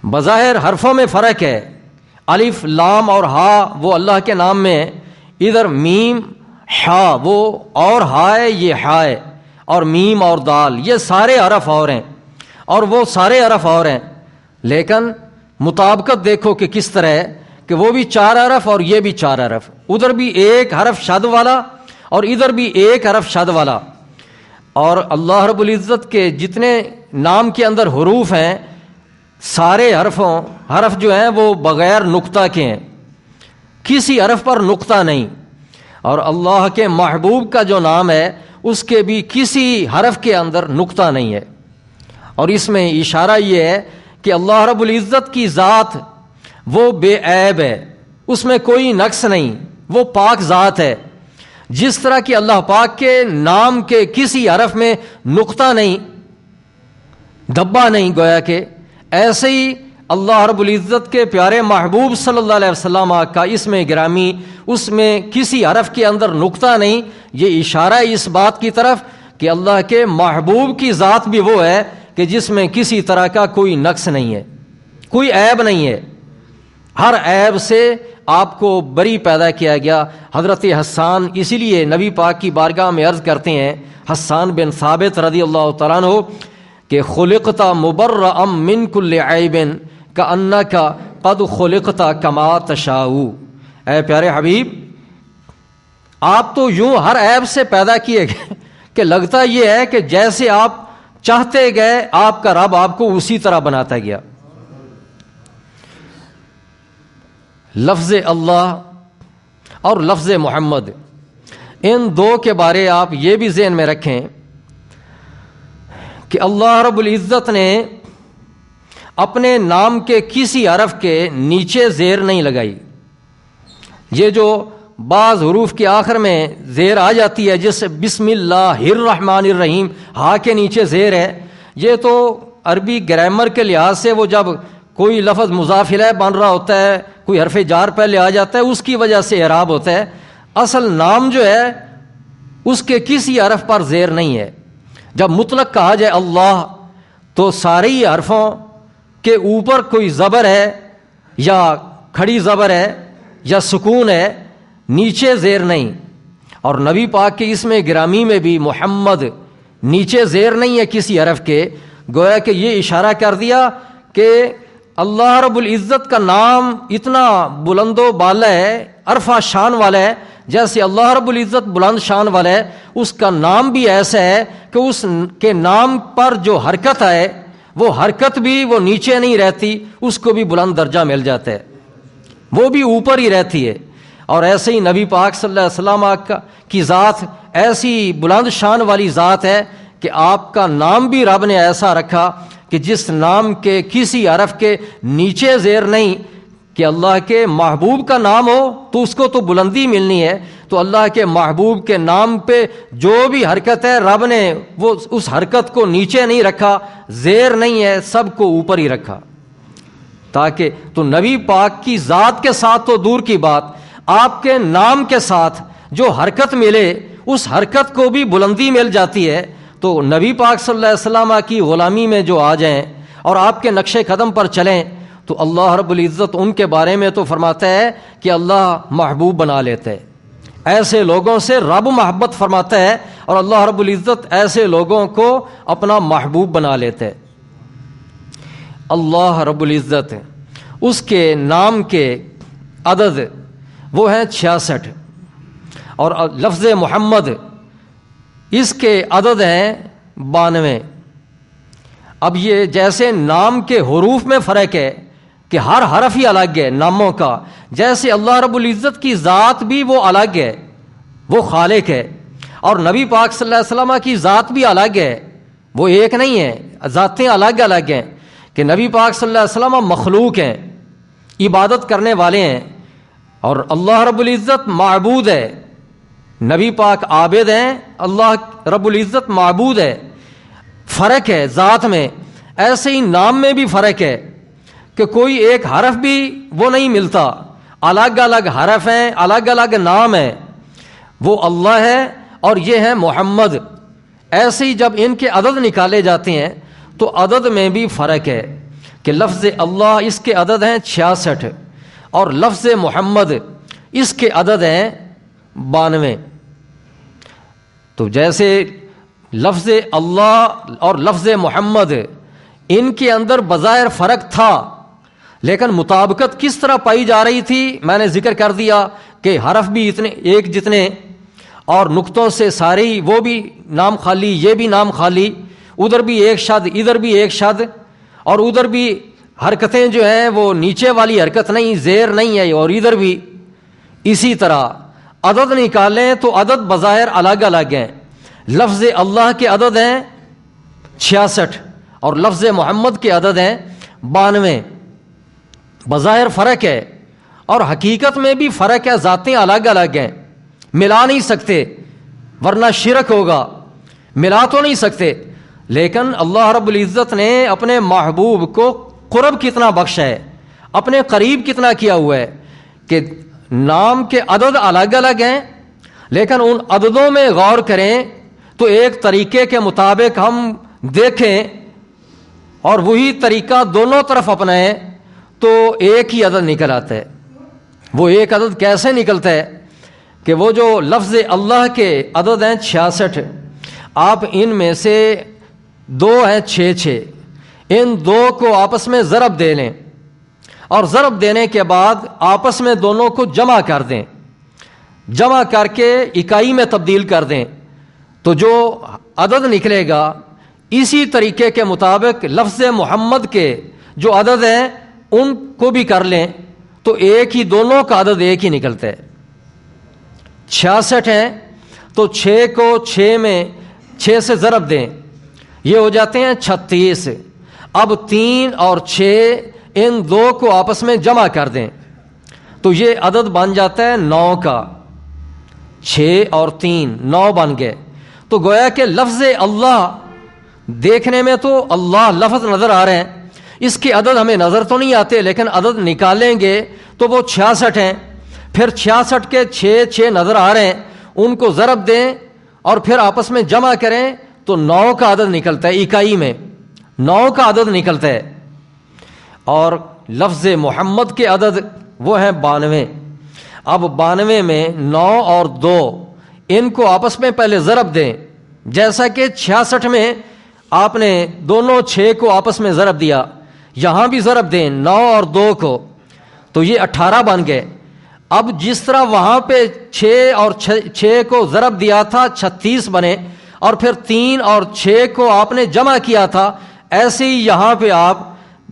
بظاہر حرفوں میں فرق ہے، الف لام اور ہا وہ اللہ کے نام میں ہے، ادھر میم ہا وہ اور ہا ہے، یہ ہا ہے، اور میم اور دال یہ سارے حرف اور ہیں، اور وہ سارے حرف اور ہیں، لیکن مطابقت دیکھو کہ کس طرح ہے کہ وہ بھی 4 حرف اور یہ بھی 4 حرف، ادھر بھی ایک حرف شد والا اور ادھر بھی ایک حرف شد والا۔ اور اللہ رب العزت کے جتنے نام کے اندر حروف ہیں سارے حرف جو ہیں وہ بغیر نقطہ کے ہیں، کسی حرف پر نقطہ نہیں۔ اور اللہ کے محبوب کا جو نام ہے اس کے بھی کسی حرف کے اندر نقطہ نہیں ہے۔ اور اس میں اشارہ یہ ہے کہ اللہ رب العزت کی ذات وہ بے عیب ہے، اس میں کوئی نقص نہیں، وہ پاک ذات ہے۔ جس طرح کہ اللہ پاک کے نام کے کسی حرف میں نقطہ نہیں، دھبا نہیں گویا کہ، ایسے ہی اللہ رب العزت کے پیارے محبوب صلی اللہ علیہ وسلم کا اسم گرامی، اس میں کسی حرف کے اندر نقطہ نہیں۔ یہ اشارہ ہے اس بات کی طرف کہ اللہ کے محبوب کی ذات بھی وہ ہے کہ جس میں کسی طرح کا کوئی نقص نہیں ہے، کوئی عیب نہیں ہے، ہر عیب سے آپ کو بری پیدا کیا گیا۔ حضرت حسان اسی لیے نبی پاک کی بارگاہ میں عرض کرتے ہیں، حسان بن ثابت رضی اللہ تعالیٰ عنہ، کہ خلقت مبرأ من کل عیب کأنک قد خلقت کما تشاء۔ اے پیارے حبیب، آپ تو یوں ہر عیب سے پیدا کیے گئے کہ لگتا یہ ہے کہ جیسے آپ چاہتے گئے آپ کا رب آپ کو اسی طرح بناتا گیا۔ لفظ اللہ اور لفظ محمد، ان دو کے بارے آپ یہ بھی ذہن میں رکھیں کہ اللہ رب العزت نے اپنے نام کے کسی حرف کے نیچے زیر نہیں لگائی۔ یہ جو بعض حروف کے آخر میں زیر آ جاتی ہے، جیسے بسم اللہ الرحمن الرحیم، ہا کے نیچے زیر ہے، یہ تو عربی گرامر کے لحاظ سے وہ جب کوئی لفظ مضاف الیہ بن رہا ہوتا ہے، کوئی حرف جار پہلے آ جاتا ہے، اس کی وجہ سے اعراب ہوتا ہے۔ اصل نام جو ہے اس کے کسی حرف پر زیر نہیں ہے۔ جب مطلق کہا جائے اللہ تو سارے ہی حرفوں کے اوپر کوئی زبر ہے یا کھڑی زبر ہے یا سکون ہے، نیچے زیر نہیں۔ اور نبی پاک کے اسم گرامی میں بھی محمد نیچے زیر نہیں ہے کسی حرف کے، گویا کہ یہ اشارہ کر دیا کہ اللہ رب العزت کا نام اتنا بلند و بالا ہے، عرفہ شان والا ہے، جیسے اللہ رب العزت بلند شان والا ہے، اس کا نام بھی ایسا ہے کہ اس کے نام پر جو حرکت ہے وہ حرکت بھی وہ نیچے نہیں رہتی، اس کو بھی بلند درجہ مل جاتا ہے، وہ بھی اوپر ہی رہتی ہے۔ اور ایسے ہی نبی پاک صلی اللہ علیہ وسلم کی ذات ایسی بلند شان والی ذات ہے کہ آپ کا نام بھی رب نے ایسا رکھا کہ جس نام کے کسی حرف کے نیچے زیر نہیں، کہ اللہ کے محبوب کا نام ہو تو اس کو تو بلندی ملنی ہے، تو اللہ کے محبوب کے نام پہ جو بھی حرکت ہے رب نے وہ اس حرکت کو نیچے نہیں رکھا، زیر نہیں ہے، سب کو اوپر ہی رکھا، تاکہ تو نبی پاک کی ذات کے ساتھ تو دور کی بات، آپ کے نام کے ساتھ جو حرکت ملے اس حرکت کو بھی بلندی مل جاتی ہے۔ تو نبی پاک صلی اللہ علیہ وسلم کی غلامی میں جو آ جائیں اور آپ کے نقش قدم پر چلیں تو اللہ رب العزت ان کے بارے میں تو فرماتا ہے کہ اللہ محبوب بنا لیتے ہے، ایسے لوگوں سے رب محبت فرماتا ہے، اور اللہ رب العزت ایسے لوگوں کو اپنا محبوب بنا لیتے ہے۔ اللہ رب العزت اس کے نام کے عدد وہ ہیں 66، اور لفظ محمد اس کے عدد ہیں 92۔ اب یہ جیسے نام کے حروف میں فرق ہے کہ ہر حرف ہی الگ ہے ناموں کا، جیسے اللہ رب العزت کی ذات بھی وہ الگ ہے، وہ خالق ہے، اور نبی پاک صلی اللہ علیہ وسلم کی ذات بھی الگ ہے، وہ ایک نہیں ہے، ذاتیں الگ الگ ہیں، کہ نبی پاک صلی اللہ علیہ وسلم مخلوق ہیں، عبادت کرنے والے ہیں، اور اللہ رب العزت معبود ہے، نبی پاک عابد ہیں، اللہ رب العزت معبود ہے۔ فرق ہے ذات میں، ایسے ہی نام میں بھی فرق ہے کہ کوئی ایک حرف بھی وہ نہیں ملتا، الگ الگ حرف ہیں، الگ الگ نام ہیں، وہ اللہ ہے اور یہ ہے محمد۔ ایسے ہی جب ان کے عدد نکالے جاتے ہیں تو عدد میں بھی فرق ہے کہ لفظ اللہ اس کے عدد ہیں 66 اور لفظ محمد اس کے عدد ہیں 92۔ تو جیسے لفظ اللہ اور لفظ محمد ان کے اندر بظاہر فرق تھا، لیکن مطابقت کس طرح پائی جا رہی تھی میں نے ذکر کر دیا کہ حرف بھی اتنے ایک جتنے، اور نقطوں سے ساری وہ بھی نام خالی، یہ بھی نام خالی، ادھر بھی ایک شد ادھر بھی ایک شد، اور ادھر بھی حرکتیں جو ہیں وہ نیچے والی حرکت نہیں، زیر نہیں ہے، اور ادھر بھی اسی طرح عدد نکالیں تو عدد بظاہر الگ الگ ہیں۔ لفظ اللہ کے عدد ہیں 66 اور لفظ محمد کے عدد ہیں 92۔ بظاہر فرق ہے اور حقیقت میں بھی فرق ہے، ذاتیں الگ الگ ہیں، ملا نہیں سکتے ورنہ شرک ہوگا، ملا تو نہیں سکتے۔ لیکن اللہ رب العزت نے اپنے محبوب کو قرب کتنا بخشا ہے، اپنے قریب کتنا کیا ہوا ہے کہ نام کے عدد الگ الگ ہیں، لیکن ان عددوں میں غور کریں تو ایک طریقے کے مطابق ہم دیکھیں اور وہی طریقہ دونوں طرف اپنائیں تو ایک ہی عدد نکل آتا ہے۔ وہ ایک عدد کیسے نکلتا ہے کہ وہ جو لفظ اللہ کے عدد ہیں 66، آپ ان میں سے دو ہیں 6، ان دو کو آپس میں ضرب دے لیں، اور ضرب دینے کے بعد آپس میں دونوں کو جمع کر دیں، جمع کر کے اکائی میں تبدیل کر دیں، تو جو عدد نکلے گا اسی طریقے کے مطابق لفظ محمد کے جو عدد ہیں ان کو بھی کر لیں تو ایک ہی، دونوں کا عدد ایک ہی نکلتا ہے۔ 66 ہیں تو 6 کو 6 میں 6 سے ضرب دیں، یہ ہو جاتے ہیں 36۔ اب 3 اور 6 ان دو کو آپس میں جمع کر دیں تو یہ عدد بن جاتا ہے 9 کا، 6 اور 3 9 بن گئے۔ تو گویا کہ لفظ اللہ دیکھنے میں تو اللہ لفظ نظر آ رہے ہیں، اس کے عدد ہمیں نظر تو نہیں آتے، لیکن عدد نکالیں گے تو وہ 66 ہیں، پھر 66 کے 6 نظر آ رہے ہیں، ان کو ضرب دیں اور پھر آپس میں جمع کریں تو 9 کا عدد نکلتا ہے، اکائی میں 9 کا عدد نکلتا ہے۔ اور لفظ محمد کے عدد وہ ہیں 92۔ اب 92 میں 9 اور 2 ان کو آپس میں پہلے ضرب دیں، جیسا کہ 66 میں آپ نے دونوں 6 کو آپس میں ضرب دیا، یہاں بھی ضرب دیں 9 اور 2 کو، تو یہ 18 بن گئے۔ اب جس طرح وہاں پہ 6 اور 6 کو ضرب دیا تھا 36 بنے، اور پھر 3 اور 6 کو آپ نے جمع کیا تھا، ایسے ہی یہاں پہ آپ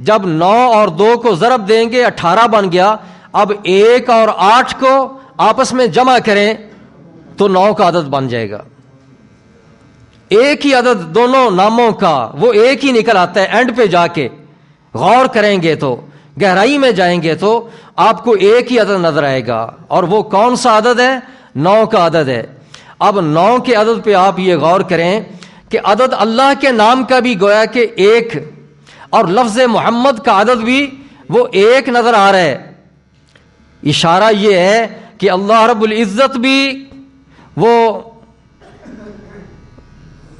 جب 9 اور 2 کو ضرب دیں گے 18 بن گیا۔ اب 1 اور 8 کو آپس میں جمع کریں تو 9 کا عدد بن جائے گا۔ ایک ہی عدد دونوں ناموں کا، وہ ایک ہی نکل آتا ہے۔ اینڈ پہ جا کے غور کریں گے تو، گہرائی میں جائیں گے تو آپ کو ایک ہی عدد نظر آئے گا، اور وہ کون سا عدد ہے؟ 9 کا عدد ہے۔ اب 9 کے عدد پہ آپ یہ غور کریں کہ عدد اللہ کے نام کا بھی گویا کہ ایک، اور لفظ محمد کا عدد بھی وہ ایک نظر آ رہا ہے۔ اشارہ یہ ہے کہ اللہ رب العزت بھی وہ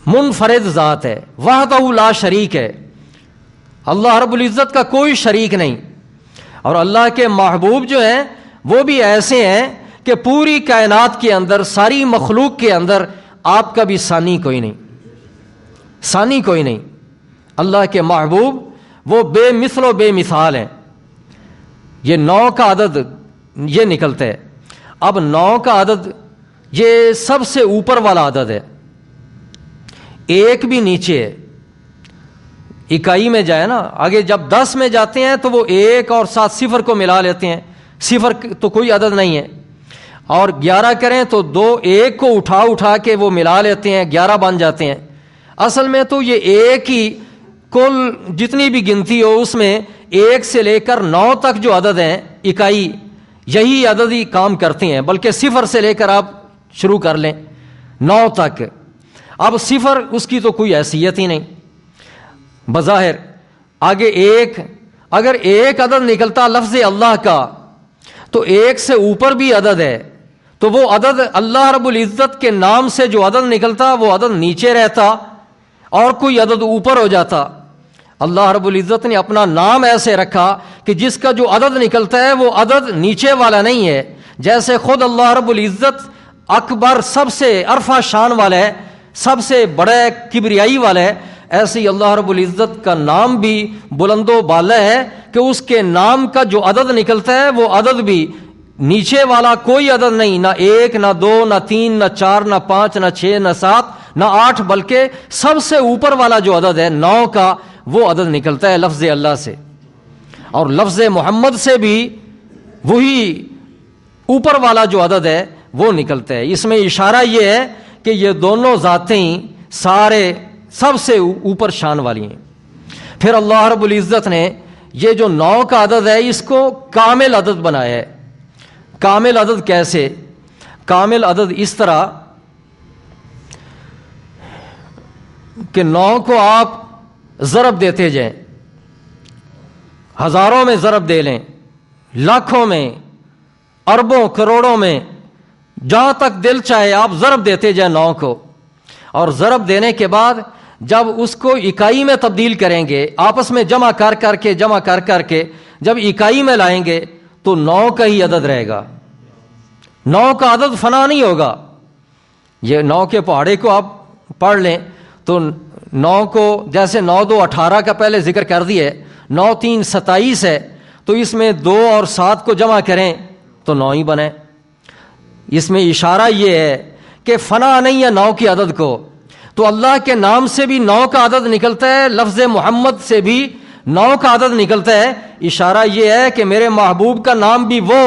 منفرد ذات ہے، وحدہ لا شریک ہے۔ اللہ رب العزت کا کوئی شریک نہیں، اور اللہ کے محبوب جو ہیں وہ بھی ایسے ہیں کہ پوری کائنات کے اندر، ساری مخلوق کے اندر آپ کا بھی ثانی کوئی نہیں، ثانی کوئی نہیں۔ اللہ کے محبوب وہ بے مثل و بے مثال ہیں۔ یہ 9 کا عدد یہ نکلتا ہے۔ اب 9 کا عدد یہ سب سے اوپر والا عدد ہے، ایک بھی نیچے ہے۔ اکائی میں جائے نا، آگے جب 10 میں جاتے ہیں تو وہ 1 اور 7 صفر کو ملا لیتے ہیں، صفر تو کوئی عدد نہیں ہے، اور 11 کریں تو 2 1 کو اٹھا کے وہ ملا لیتے ہیں، 11 بن جاتے ہیں۔ اصل میں تو یہ ایک ہی، کل جتنی بھی گنتی ہو اس میں 1 سے لے کر 9 تک جو عدد ہیں اکائی، یہی عدد ہی کام کرتے ہیں، بلکہ صفر سے لے کر آپ شروع کر لیں 9 تک۔ اب صفر اس کی تو کوئی حیثیت ہی نہیں بظاہر۔ آگے 1، اگر ایک عدد نکلتا لفظ اللہ کا تو 1 سے اوپر بھی عدد ہے، تو وہ عدد اللہ رب العزت کے نام سے جو عدد نکلتا وہ عدد نیچے رہتا اور کوئی عدد اوپر ہو جاتا۔ اللہ رب العزت نے اپنا نام ایسے رکھا کہ جس کا جو عدد نکلتا ہے وہ عدد نیچے والا نہیں ہے، جیسے خود اللہ رب العزت اکبر، سب سے عرفہ شان والا ہے، سب سے بڑا کبریائی والا ہے، ایسے ہی اللہ رب العزت کا نام بھی بلند و بالا ہے کہ اس کے نام کا جو عدد نکلتا ہے وہ عدد بھی نیچے والا کوئی عدد نہیں، نہ 1 نہ 2 نہ 3 نہ 4 نہ 5 نہ 6 نہ 7 نہ 8، بلکہ سب سے اوپر والا جو عدد ہے 9 کا، وہ عدد نکلتا ہے لفظ اللہ سے، اور لفظ محمد سے بھی وہی اوپر والا جو عدد ہے وہ نکلتا ہے۔ اس میں اشارہ یہ ہے کہ یہ دونوں ذاتیں سارے سب سے اوپر شان والی ہیں۔ پھر اللہ رب العزت نے یہ جو 9 کا عدد ہے اس کو کامل عدد بنایا ہے۔ کامل عدد کیسے؟ کامل عدد اس طرح کہ 9 کو آپ ضرب دیتے جائیں، ہزاروں میں ضرب دے لیں، لاکھوں میں، اربوں کروڑوں میں، جہاں تک دل چاہے آپ ضرب دیتے جائیں 9 کو، اور ضرب دینے کے بعد جب اس کو اکائی میں تبدیل کریں گے، آپس میں جمع کر کے جب اکائی میں لائیں گے تو 9 کا ہی عدد رہے گا، 9 کا عدد فنا نہیں ہوگا۔ یہ 9 کے پہاڑے کو آپ پڑھ لیں تو 9 کو جیسے 9 2 18 کا پہلے ذکر کر دیا ہے، 9 3 27 ہے، تو اس میں 2 اور 7 کو جمع کریں تو 9 ہی بنے۔ اس میں اشارہ یہ ہے کہ فنا نہیں ہے 9 کی عدد کو، تو اللہ کے نام سے بھی 9 کا عدد نکلتا ہے، لفظ محمد سے بھی 9 کا عدد نکلتا ہے۔ اشارہ یہ ہے کہ میرے محبوب کا نام بھی وہ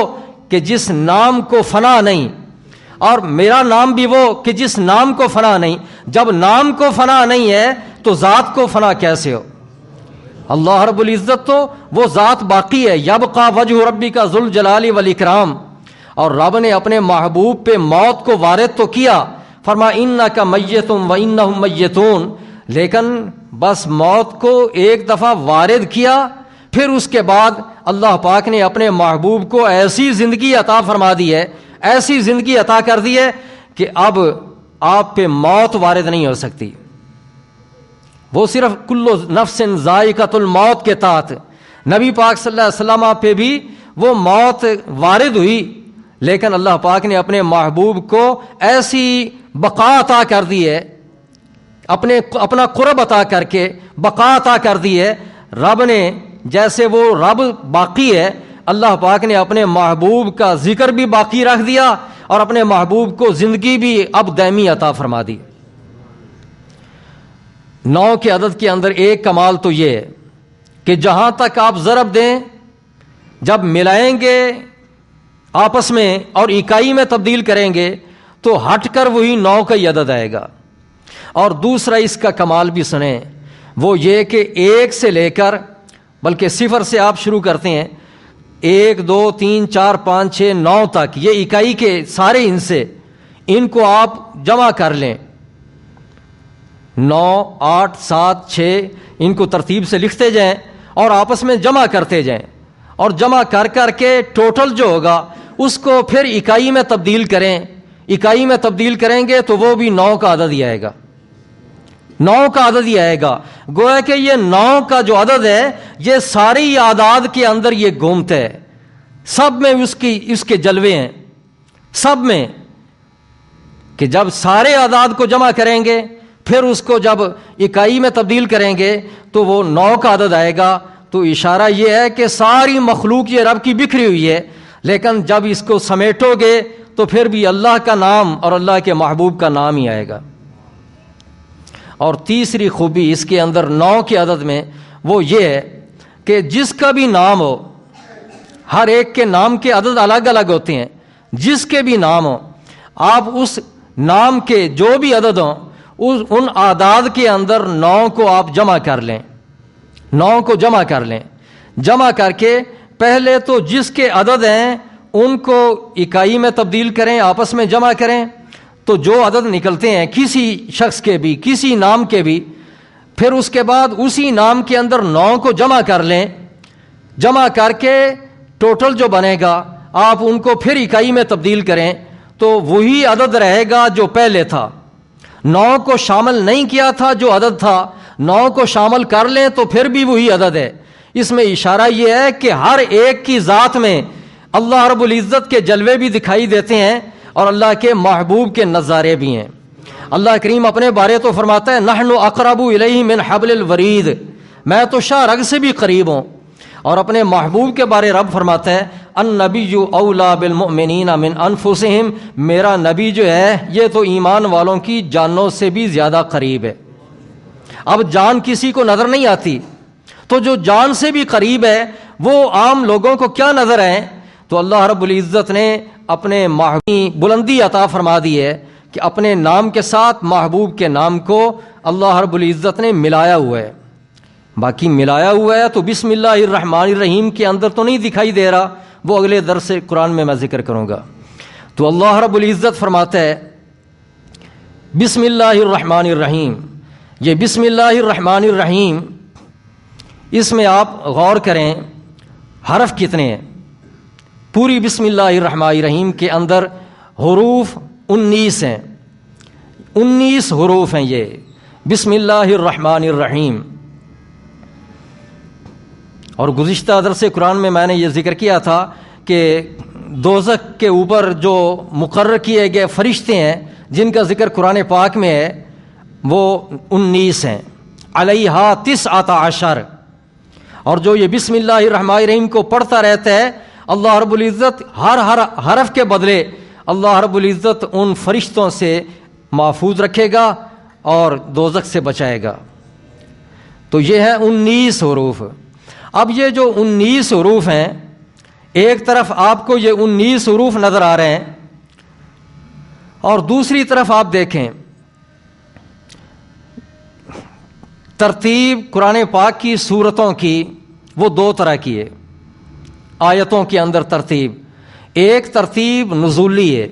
کہ جس نام کو فنا نہیں، اور میرا نام بھی وہ کہ جس نام کو فنا نہیں۔ جب نام کو فنا نہیں ہے تو ذات کو فنا کیسے ہو؟ اللہ رب العزت تو وہ ذات باقی ہے، یبقى وجہ ربی کا ذو الجلال والاکرام، اور رب نے اپنے محبوب پہ موت کو وارد تو کیا، فرما انک میت و انہم میتون، لیکن بس موت کو ایک دفعہ وارد کیا، پھر اس کے بعد اللہ پاک نے اپنے محبوب کو ایسی زندگی عطا فرما دی ہے، ایسی زندگی عطا کر دی ہے کہ اب آپ پہ موت وارد نہیں ہو سکتی۔ وہ صرف کل نفس ذائقۃ الموت کے تحت نبی پاک صلی اللہ علیہ وسلم پہ بھی وہ موت وارد ہوئی، لیکن اللہ پاک نے اپنے محبوب کو ایسی بقا عطا کر دی ہے، اپنا قرب عطا کر کے بقا عطا کر دی ہے۔ رب نے جیسے وہ رب باقی ہے، اللہ پاک نے اپنے محبوب کا ذکر بھی باقی رکھ دیا اور اپنے محبوب کو زندگی بھی اب دائمی عطا فرما دی۔ 9 کے عدد کے اندر ایک کمال تو یہ ہے کہ جہاں تک آپ ضرب دیں، جب ملائیں گے آپس میں اور اکائی میں تبدیل کریں گے تو ہٹ کر وہی 9 کا ہی عدد آئے گا۔ اور دوسرا اس کا کمال بھی سنیں، وہ یہ کہ 1 سے لے کر، بلکہ 0 سے آپ شروع کرتے ہیں، 1 2 3 4 5 6 9 تک، یہ اکائی کے سارے ہندسے، ان کو آپ جمع کر لیں، 9 8 7 6، ان کو ترتیب سے لکھتے جائیں اور آپس میں جمع کرتے جائیں، اور جمع کر کر کے ٹوٹل جو ہوگا اس کو پھر اکائی میں تبدیل کریں۔ اکائی میں تبدیل کریں گے تو وہ بھی 9 کا عدد ہی آئے گا، 9 کا عدد ہی آئے گا۔ گویا کہ یہ 9 کا جو عدد ہے یہ ساری اعداد کے اندر یہ گھومتا ہے، سب میں اس کے جلوے ہیں، سب میں، کہ جب سارے اعداد کو جمع کریں گے پھر اس کو جب اکائی میں تبدیل کریں گے تو وہ 9 کا عدد آئے گا۔ تو اشارہ یہ ہے کہ ساری مخلوق یہ رب کی بکھری ہوئی ہے، لیکن جب اس کو سمیٹو گے تو پھر بھی اللہ کا نام اور اللہ کے محبوب کا نام ہی آئے گا۔ اور تیسری خوبی اس کے اندر 9 کے عدد میں وہ یہ ہے کہ جس کا بھی نام ہو، ہر ایک کے نام کے عدد الگ الگ ہوتے ہیں، جس کے بھی نام ہو، آپ اس نام کے جو بھی عدد ہوں ان اعداد کے اندر 9 کو آپ جمع کر لیں، 9 کو جمع کر لیں۔ جمع کر کے پہلے تو جس کے عدد ہیں ان کو اکائی میں تبدیل کریں، آپس میں جمع کریں، تو جو عدد نکلتے ہیں کسی شخص کے بھی، کسی نام کے بھی، پھر اس کے بعد اسی نام کے اندر 9 کو جمع کر لیں۔ جمع کر کے ٹوٹل جو بنے گا آپ ان کو پھر اکائی میں تبدیل کریں تو وہی عدد رہے گا جو پہلے تھا۔ 9 کو شامل نہیں کیا تھا جو عدد تھا، 9 کو شامل کر لیں تو پھر بھی وہی عدد ہے۔ اس میں اشارہ یہ ہے کہ ہر ایک کی ذات میں اللہ رب العزت کے جلوے بھی دکھائی دیتے ہیں اور اللہ کے محبوب کے نظارے بھی ہیں۔ اللہ کریم اپنے بارے تو فرماتا ہے نحن اقرب الیہ من حبل الورید، میں تو شاہ رگ سے بھی قریب ہوں، اور اپنے محبوب کے بارے رب فرماتا ہے النبی اولی بالمؤمنین من انفسہم، میرا نبی جو ہے یہ تو ایمان والوں کی جانوں سے بھی زیادہ قریب ہے۔ اب جان کسی کو نظر نہیں آتی، تو جو جان سے بھی قریب ہے وہ عام لوگوں کو کیا نظر آئے؟ تو اللہ رب العزت نے اپنے محبوب بلندی عطا فرما دی ہے کہ اپنے نام کے ساتھ محبوب کے نام کو اللہ رب العزت نے ملایا ہوا ہے۔ باقی ملایا ہوا ہے تو بسم اللہ الرحمن الرحیم کے اندر تو نہیں دکھائی دے رہا، وہ اگلے درس قرآن میں ذکر کروں گا۔ تو اللہ رب العزت فرماتا ہے بسم اللہ الرحمن الرحیم، یہ بسم اللہ الرحمن الرحیم، اس میں آپ غور کریں حرف کتنے ہیں۔ پوری بسم اللہ الرحمن الرحیم کے اندر حروف 19 ہیں، 19 حروف ہیں یہ بسم اللہ الرحمن الرحیم۔ اور گزشتہ درس قرآن میں نے یہ ذکر کیا تھا کہ دوزخ کے اوپر جو مقرر کیے گئے فرشتے ہیں جن کا ذکر قرآن پاک میں ہے وہ 19 ہیں، علیہا 19۔ اور جو یہ بسم اللہ الرحمن الرحیم کو پڑھتا رہتا ہے اللہ رب العزت ہر حرف کے بدلے اللہ رب العزت ان فرشتوں سے محفوظ رکھے گا اور دوزخ سے بچائے گا۔ تو یہ ہے 19 حروف۔ اب یہ جو 19 حروف ہیں، ایک طرف آپ کو یہ 19 حروف نظر آ رہے ہیں اور دوسری طرف آپ دیکھیں ترتیب قرآن پاک کی سورتوں کی وہ 2 طرح کی ہے۔ آیتوں کے اندر ترتیب، ایک ترتیب نزولی ہے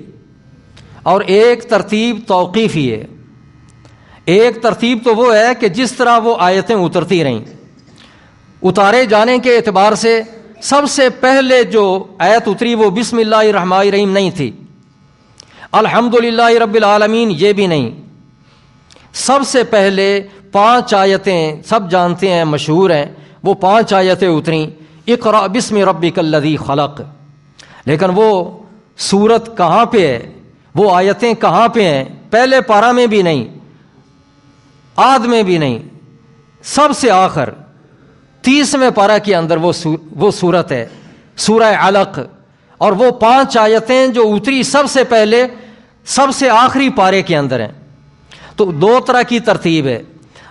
اور ایک ترتیب توقیفی ہے۔ ایک ترتیب تو وہ ہے کہ جس طرح وہ آیتیں اترتی رہیں، اتارے جانے کے اعتبار سے سب سے پہلے جو آیت اتری وہ بسم اللہ الرحمن الرحیم نہیں تھی، الحمدللہ رب العالمین یہ بھی نہیں۔ سب سے پہلے 5 آیتیں سب جانتے ہیں، مشہور ہیں، وہ 5 آیتیں اتریں، اقرأ بسم ربک الذی خلق۔ لیکن وہ سورت کہاں پہ ہے، وہ آیتیں کہاں پہ ہیں؟ پہلے پارہ میں بھی نہیں، آدھ میں بھی نہیں، سب سے آخر 30ویں پارہ کے اندر وہ صورت ہے سورہ علق، اور وہ 5 آیتیں جو اتری سب سے پہلے سب سے آخری پارے کے اندر ہیں۔ تو 2 طرح کی ترتیب ہے۔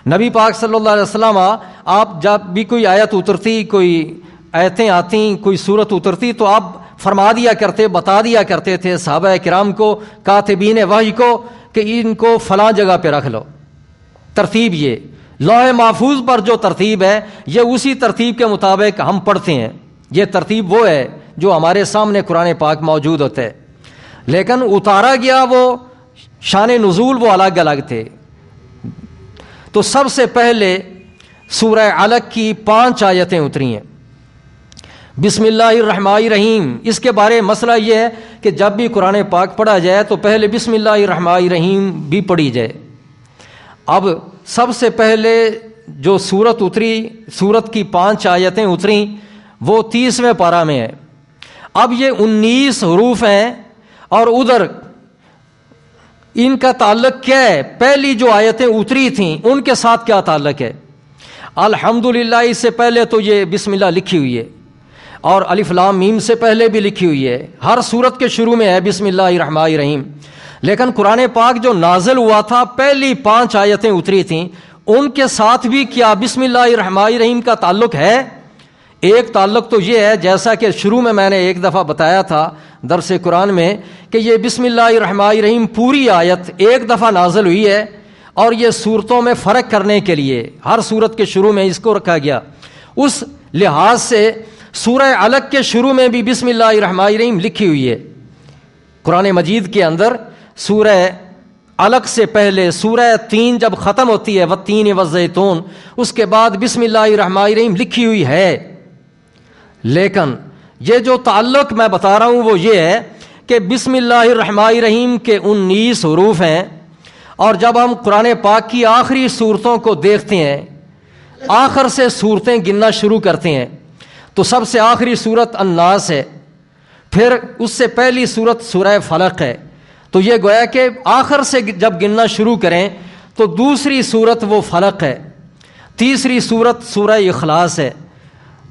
نبی پاک صلی اللہ علیہ وسلم آپ جب بھی کوئی آیت اترتی، کوئی آیتیں آتی، کوئی صورت اترتی، تو آپ فرما دیا کرتے، بتا دیا کرتے تھے صحابہ کرام کو، کاتبین وحی کو، کہ ان کو فلاں جگہ پہ رکھ لو۔ ترتیب یہ لوح محفوظ پر جو ترتیب ہے یہ اسی ترتیب کے مطابق ہم پڑھتے ہیں۔ یہ ترتیب وہ ہے جو ہمارے سامنے قرآن پاک موجود ہوتا ہے، لیکن اتارا گیا وہ شان نزول وہ الگ الگ تھے۔ تو سب سے پہلے سورہ علق کی 5 آیتیں اتری ہیں۔ بسم اللہ الرحمن الرحیم، اس کے بارے مسئلہ یہ ہے کہ جب بھی قرآن پاک پڑھا جائے تو پہلے بسم اللہ الرحمن الرحیم بھی پڑھی جائے۔ اب سب سے پہلے جو سورت اتری، سورت کی 5 آیتیں اتریں، وہ 30ویں پارہ میں ہے۔ اب یہ 19 حروف ہیں، اور ادھر ان کا تعلق کیا ہے؟ پہلی جو آیتیں اتری تھیں ان کے ساتھ کیا تعلق ہے؟ الحمدللہ اس سے پہلے تو یہ بسم اللہ لکھی ہوئی ہے، اور الف لام میم سے پہلے بھی لکھی ہوئی ہے، ہر سورت کے شروع میں ہے بسم اللہ الرحمن الرحیم۔ لیکن قرآن پاک جو نازل ہوا تھا، پہلی 5 آیتیں اتری تھیں، ان کے ساتھ بھی کیا بسم اللہ الرحمن الرحیم کا تعلق ہے؟ ایک تعلق تو یہ ہے، جیسا کہ شروع میں نے ایک دفعہ بتایا تھا درس قرآن میں، کہ یہ بسم اللہ الرحمن الرحیم پوری آیت ایک دفعہ نازل ہوئی ہے، اور یہ صورتوں میں فرق کرنے کے لیے ہر صورت کے شروع میں اس کو رکھا گیا۔ اس لحاظ سے سورہ علق کے شروع میں بھی بسم اللہ الرحمن الرحیم لکھی ہوئی ہے۔ قرآن مجید کے اندر سورہ علق سے پہلے سورہ 3 جب ختم ہوتی ہے، والتین والزیتون، اس کے بعد بسم اللہ الرحمن الرحیم لکھی ہوئی ہے۔ لیکن یہ جو تعلق میں بتا رہا ہوں وہ یہ ہے کہ بسم اللہ الرحمن الرحیم کے 19 حروف ہیں، اور جب ہم قرآن پاک کی آخری صورتوں کو دیکھتے ہیں، آخر سے صورتیں گننا شروع کرتے ہیں، تو سب سے آخری صورت الناس ہے، پھر اس سے پہلی صورت سورہ فلق ہے۔ تو یہ گویا کہ آخر سے جب گننا شروع کریں تو دوسری صورت وہ فلق ہے، تیسری صورت سورہ اخلاص ہے،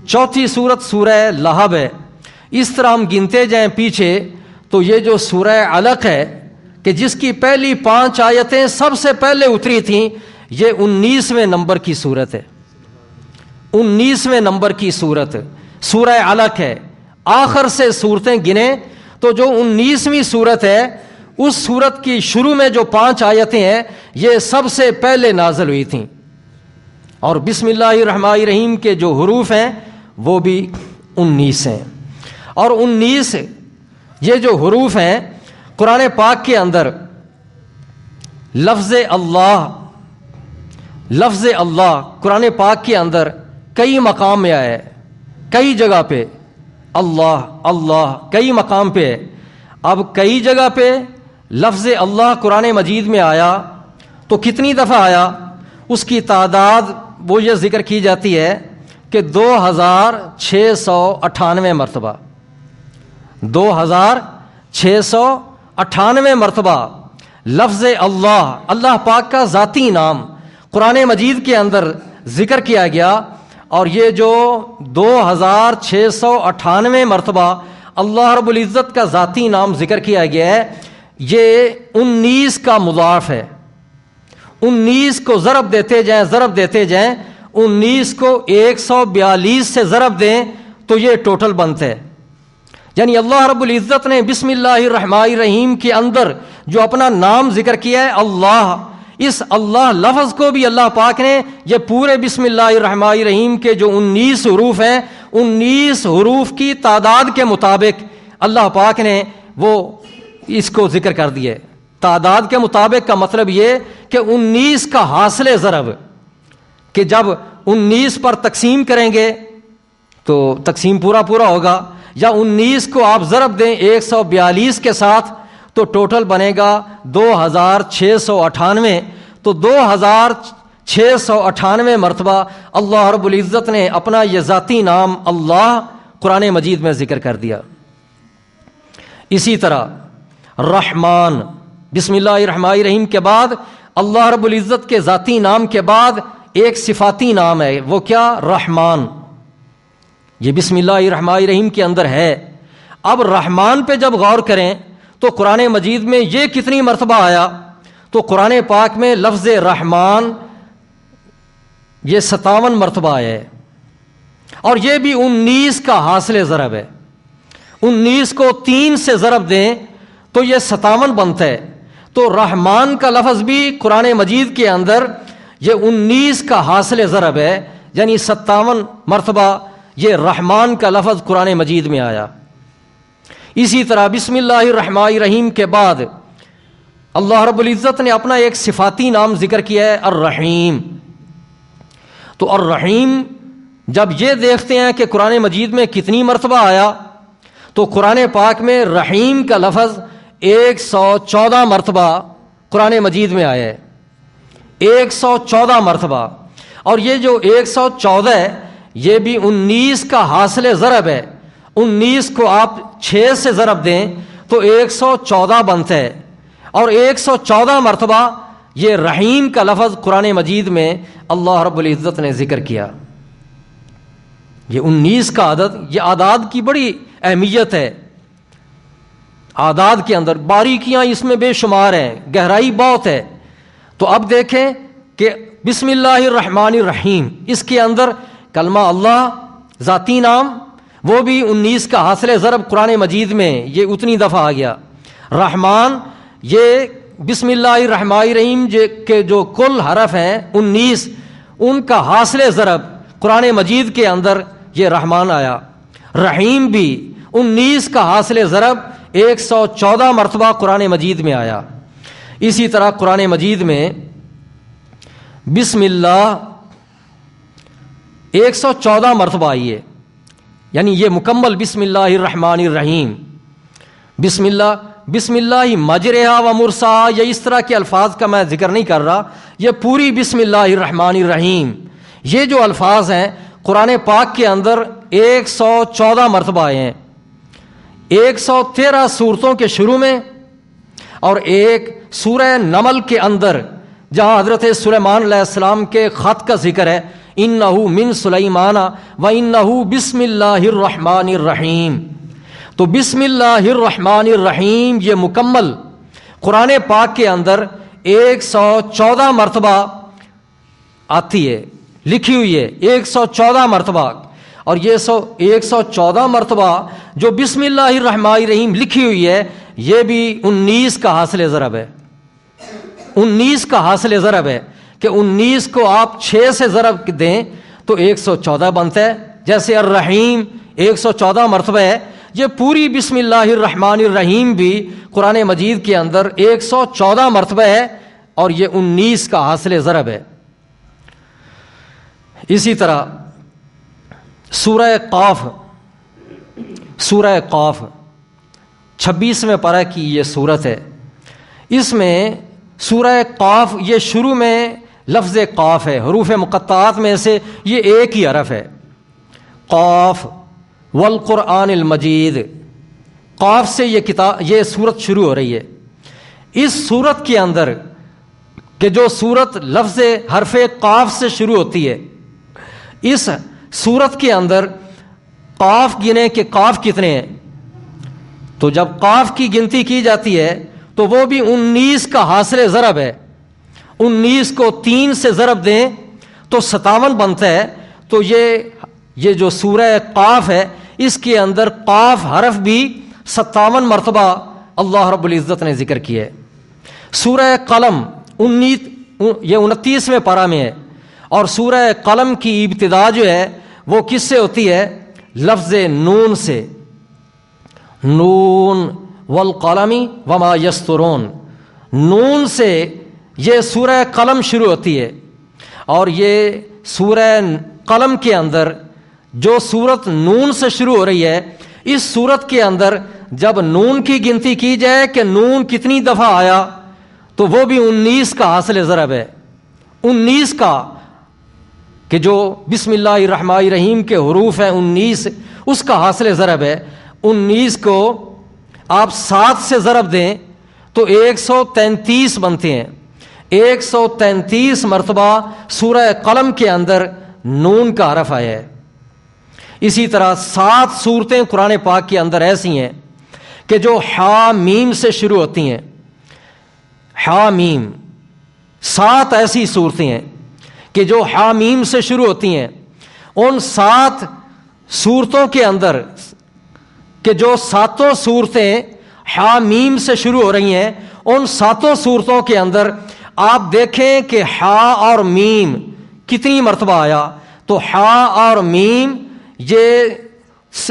چوتھی صورت سورہ لہب ہے۔ اس طرح ہم گنتے جائیں پیچھے تو یہ جو سورہ علق ہے کہ جس کی پہلی 5 آیتیں سب سے پہلے اتری تھیں، یہ 19ویں نمبر کی صورت ہے۔ 19ویں نمبر کی صورت سورہ علق ہے۔ آخر سے صورتیں گنیں تو جو 19ویں صورت ہے، اس صورت کی شروع میں جو 5 آیتیں ہیں یہ سب سے پہلے نازل ہوئی تھیں، اور بسم اللہ الرحمن الرحیم کے جو حروف ہیں وہ بھی 19 ہیں۔ اور 19 یہ جو حروف ہیں قرآن پاک کے اندر لفظ اللہ قرآن پاک کے اندر کئی مقام میں آیا ہے، کئی جگہ پہ اللہ کئی مقام پہ ہے۔ اب کئی جگہ پہ لفظ اللہ قرآن مجید میں آیا تو کتنی دفعہ آیا؟ اس کی تعداد وہ یہ ذکر کی جاتی ہے کہ 2698 مرتبہ، 2698 مرتبہ لفظ اللہ پاک کا ذاتی نام قرآن مجید کے اندر ذکر کیا گیا، اور یہ جو 2698 مرتبہ اللہ رب العزت کا ذاتی نام ذکر کیا گیا ہے، یہ 19 کا مضاعف ہے۔ 19 کو ضرب دیتے جائیں 19 کو 142 سے ضرب دیں تو یہ ٹوٹل بنتا ہے۔ یعنی اللہ رب العزت نے بسم اللہ الرحمن الرحیم کے اندر جو اپنا نام ذکر کیا ہے اللہ، اس اللہ لفظ کو بھی اللہ پاک نے یہ پورے بسم اللہ الرحمن الرحیم کے جو 19 حروف ہیں، 19 حروف کی تعداد کے مطابق اللہ پاک نے وہ اس کو ذکر کر دیا ہے۔ تعداد کے مطابق کا مطلب یہ کہ 19 کا حاصل ضرب، کہ جب 19 پر تقسیم کریں گے تو تقسیم پورا ہوگا، یا 19 کو آپ ضرب دیں 142 کے ساتھ تو ٹوٹل بنے گا 2698۔ تو 2698 مرتبہ اللہ رب العزت نے اپنا یہ ذاتی نام اللہ قرآن مجید میں ذکر کر دیا۔ اسی طرح رحمان، بسم اللہ الرحمن الرحیم کے بعد اللہ رب العزت کے ذاتی نام کے بعد ایک صفاتی نام ہے، وہ کیا؟ رحمان۔ یہ بسم اللہ الرحمن الرحیم کے اندر ہے۔ اب رحمان پہ جب غور کریں تو قرآن مجید میں یہ کتنی مرتبہ آیا؟ تو قرآن پاک میں لفظ رحمان یہ 57 مرتبہ آیا ہے، اور یہ بھی 19 کا حاصل ضرب ہے۔ 19 کو 3 سے ضرب دیں تو یہ 57 بنتا ہے۔ تو رحمان کا لفظ بھی قرآن مجید کے اندر یہ 19 کا حاصل ضرب ہے، یعنی 57 مرتبہ یہ رحمان کا لفظ قرآن مجید میں آیا۔ اسی طرح بسم اللہ الرحمن الرحیم کے بعد اللہ رب العزت نے اپنا ایک صفاتی نام ذکر کیا ہے، الرحیم۔ تو الرحیم جب یہ دیکھتے ہیں کہ قرآن مجید میں کتنی مرتبہ آیا، تو قرآن پاک میں رحیم کا لفظ 114 مرتبہ قرآن مجید میں آیا ہے، 114 مرتبہ۔ اور یہ جو 114 ہے یہ بھی 19 کا حاصل ضرب ہے۔ 19 کو آپ 6 سے ضرب دیں تو 114 بنتا ہے، اور 114 مرتبہ یہ رحیم کا لفظ قرآن مجید میں اللہ رب العزت نے ذکر کیا۔ یہ 19 کا عدد، یہ اعداد کی بڑی اہمیت ہے۔ اعداد کے اندر باریکیاں اس میں بے شمار ہیں، گہرائی بہت ہے۔ تو اب دیکھیں کہ بسم اللہ الرحمن الرحیم، اس کے اندر کلمہ اللہ ذاتی نام وہ بھی 19 کا حاصل ضرب قرآن مجید میں یہ اتنی دفعہ آ گیا۔ رحمان یہ بسم اللہ الرحمن الرحیم کے جو کل حرف ہیں 19، ان کا حاصل ضرب قرآن مجید کے اندر یہ رحمان آیا۔ رحیم بھی 19 کا حاصل ضرب 114 مرتبہ قرآن مجید میں آیا۔ اسی طرح قرآن مجید میں بسم اللہ 114 مرتبہ آئی ہے، یعنی یہ مکمل بسم اللہ الرحمن الرحیم۔ بسم اللہ مجرہا و مرساہا، یہ اس طرح کے الفاظ کا میں ذکر نہیں کر رہا، یہ پوری بسم اللہ الرحمن الرحیم۔ یہ جو الفاظ ہیں قرآن پاک کے اندر 114 مرتبہ آئے ہیں، 113 سورتوں کے شروع میں، اور ایک سورہ نمل کے اندر جہاں حضرت سلیمان علیہ السلام کے خط کا ذکر ہے، اِنَّهُ مِن سُلَيْمَانَ وَإِنَّهُ بِسْمِ اللَّهِ الرَّحْمَٰنِ الرَّحِيمِ۔ تو بسم اللہ الرحمن الرحیم یہ مکمل قرآن پاک کے اندر 114 مرتبہ آتی ہے، لکھی ہوئی ہے 114 مرتبہ۔ اور یہ 114 مرتبہ جو بسم اللہ الرحمن الرحیم لکھی ہوئی ہے یہ بھی 19 کا حاصل ضرب ہے، 19 کا حاصل ضرب ہے کہ 19 کو آپ 6 سے ضرب دیں تو 114 بنتا ہے۔ جیسے الرحیم 114 مرتبہ ہے، یہ پوری بسم اللہ الرحمن الرحیم بھی قرآن مجید کے اندر 114 مرتبہ ہے، اور یہ 19 کا حاصل ضرب ہے۔ اسی طرح سورہ قاف 26ویں پارہ کی یہ صورت ہے۔ اس میں سورہ قاف یہ شروع میں لفظ قاف ہے، حروف مقطعات میں سے یہ ایک ہی حرف ہے، قاف والقرآن المجید۔ قاف سے یہ سورت شروع ہو رہی ہے۔ اس سورت کے اندر کہ جو سورت لفظ حرف قاف سے شروع ہوتی ہے، اس سورت کے اندر قاف گنے کہ قاف کتنے ہیں، تو جب قاف کی گنتی کی جاتی ہے تو وہ بھی 19 کا حاصل ضرب ہے۔ 19 کو 3 سے ضرب دیں تو 57 بنتا ہے۔ تو یہ جو سورہ قاف ہے اس کے اندر قاف حرف بھی 57 مرتبہ اللہ رب العزت نے ذکر کیا ہے۔ سورہ قلم 29ویں پارہ میں ہے، اور سورہ قلم کی ابتدا جو ہے وہ کس سے ہوتی ہے؟ لفظ نون سے، نون والقلم وما یسطرون، نون سے یہ سورہ قلم شروع ہوتی ہے۔ اور یہ سورہ قلم کے اندر جو سورت نون سے شروع ہو رہی ہے، اس سورت کے اندر جب نون کی گنتی کی جائے کہ نون کتنی دفعہ آیا تو وہ بھی 19 کا حاصل ضرب ہے۔ 19 کا کہ جو بسم اللہ الرحمن الرحیم کے حروف ہیں 19، اس کا حاصل ضرب ہے۔ 19 کو آپ 7 سے ضرب دیں تو 133 بنتے ہیں۔ 133 مرتبہ سورہ قلم کے اندر نون کا حرف آیا ہے۔ اسی طرح 7 صورتیں قرآن پاک کے اندر ایسی ہیں کہ جو حا میم سے شروع ہوتی ہیں، حا میم، 7 ایسی صورتیں ہیں کہ جو حا میم سے شروع ہوتی ہیں۔ ان 7 صورتوں کے اندر کہ جو 7 صورتیں حا میم سے شروع ہو رہی ہیں، ان 7 صورتوں کے اندر آپ دیکھیں کہ حا اور میم کتنی مرتبہ آیا، تو حا اور میم یہ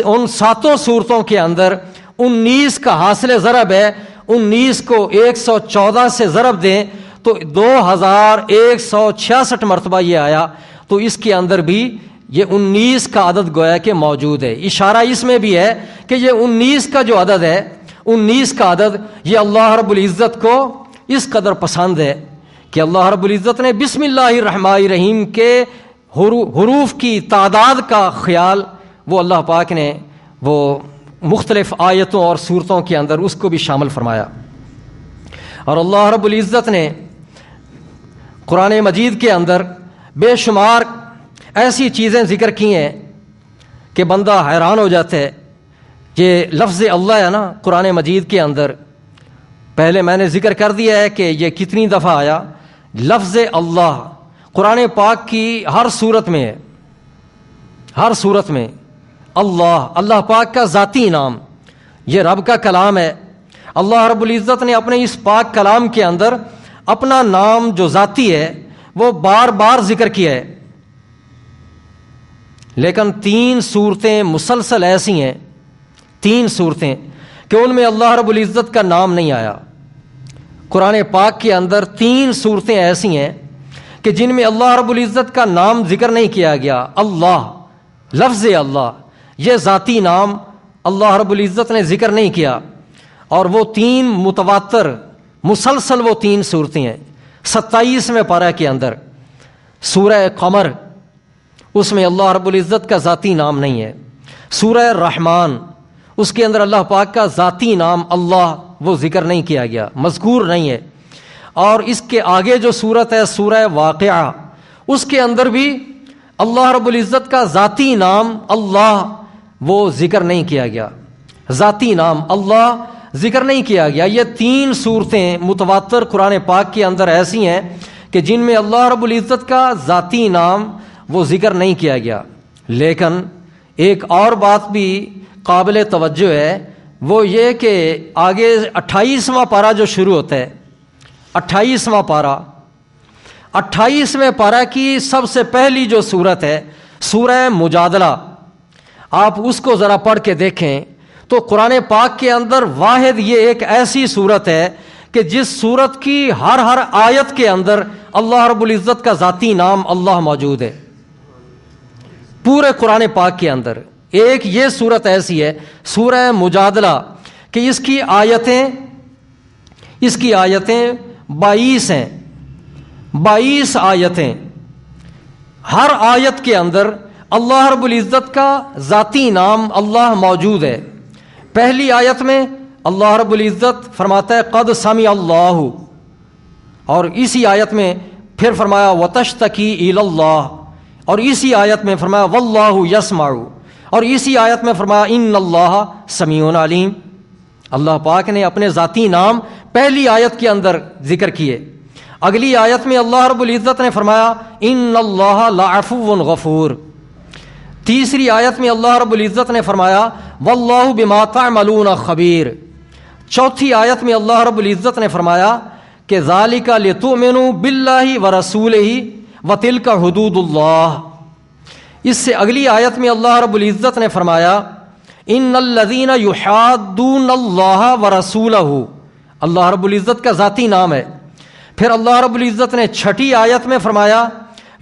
ان 7 صورتوں کے اندر 19 کا حاصل ضرب ہے۔ 19 کو 114 سے ضرب دیں تو 2166 مرتبہ یہ آیا، تو اس کے اندر بھی یہ 19 کا عدد گویا کہ موجود ہے۔ اشارہ اس میں بھی ہے کہ یہ 19 کا جو عدد ہے، 19 کا عدد یہ اللہ رب العزت کو اس قدر پسند ہے کہ اللہ رب العزت نے بسم اللہ الرحمن الرحیم کے حروف کی تعداد کا خیال وہ اللہ پاک نے وہ مختلف آیتوں اور صورتوں کے اندر اس کو بھی شامل فرمایا۔ اور اللہ رب العزت نے قرآن مجید کے اندر بے شمار ایسی چیزیں ذکر کی ہیں کہ بندہ حیران ہو جاتا ہے۔ یہ لفظ اللہ ہے نا قرآن مجید کے اندر، پہلے میں نے ذکر کر دیا ہے کہ یہ کتنی دفعہ آیا۔ لفظ اللہ قرآن پاک کی ہر صورت میں ہے، ہر صورت میں اللہ، اللہ پاک کا ذاتی نام، یہ رب کا کلام ہے۔ اللہ رب العزت نے اپنے اس پاک کلام کے اندر اپنا نام جو ذاتی ہے وہ بار بار ذکر کیا ہے، لیکن 3 صورتیں مسلسل ایسی ہیں، 3 صورتیں کہ ان میں اللہ رب العزت کا نام نہیں آیا۔ قرآن پاک کے اندر 3 صورتیں ایسی ہیں کہ جن میں اللہ رب العزت کا نام ذکر نہیں کیا گیا۔ اللہ، لفظ اللہ، یہ ذاتی نام اللہ رب العزت نے ذکر نہیں کیا، اور وہ 3 متواتر مسلسل وہ 3 صورتیں ہیں۔ 27ویں پارہ کے اندر سورہ قمر، اس میں اللہ رب العزت کا ذاتی نام نہیں ہے۔ سورہ رحمان، اس کے اندر اللہ پاک کا ذاتی نام اللہ وہ ذکر نہیں کیا گیا، مذکور نہیں ہے۔ اور اس کے آگے جو سورت ہے سورہ واقعہ، اس کے اندر بھی اللہ رب العزت کا ذاتی نام اللہ وہ ذکر نہیں کیا گیا، ذاتی نام اللہ ذکر نہیں کیا گیا۔ یہ 3 صورتیں متواتر قرآن پاک کے اندر ایسی ہیں کہ جن میں اللہ رب العزت کا ذاتی نام وہ ذکر نہیں کیا گیا۔ لیکن ایک اور بات بھی قابل توجہ ہے، وہ یہ کہ آگے 28واں پارہ جو شروع ہوتا ہے، 28واں پارہ، 28ویں پارہ کی سب سے پہلی جو صورت ہے سورہ مجادلہ، آپ اس کو ذرا پڑھ کے دیکھیں تو قرآن پاک کے اندر واحد یہ ایک ایسی صورت ہے کہ جس صورت کی ہر آیت کے اندر اللہ رب العزت کا ذاتی نام اللہ موجود ہے۔ پورے قرآن پاک کے اندر ایک یہ صورت ایسی ہے سورہ مجادلہ کہ اس کی آیتیں 22 ہیں، 22 آیتیں، ہر آیت کے اندر اللہ رب العزت کا ذاتی نام اللہ موجود ہے۔ پہلی آیت میں اللہ رب العزت فرماتا ہے قد سمع اللہ، اور اسی آیت میں پھر فرمایا وتشتکی الی اللہ، اور اسی آیت میں فرمایا واللہ یسمع، اور اسی آیت میں فرمایا ان اللہ سمیع علیم۔ اللہ پاک نے اپنے ذاتی نام پہلی آیت کے اندر ذکر کیے۔ اگلی آیت میں اللہ رب العزت نے فرمایا ان اللہ لعفو غفور۔ تیسری آیت میں اللہ رب العزت نے فرمایا واللہ بما تعملون خبیر۔ چوتھی آیت میں اللہ رب العزت نے فرمایا کہ ذالک لتؤمنوا باللہ ورسولہ وتلک حدود اللہ۔ اس سے اگلی آیت میں اللہ رب العزت نے فرمایا ان الذین یحادون اللہ ورسولہ، اللہ رب العزت کا ذاتی نام ہے۔ پھر اللہ رب العزت نے چھٹی آیت میں فرمایا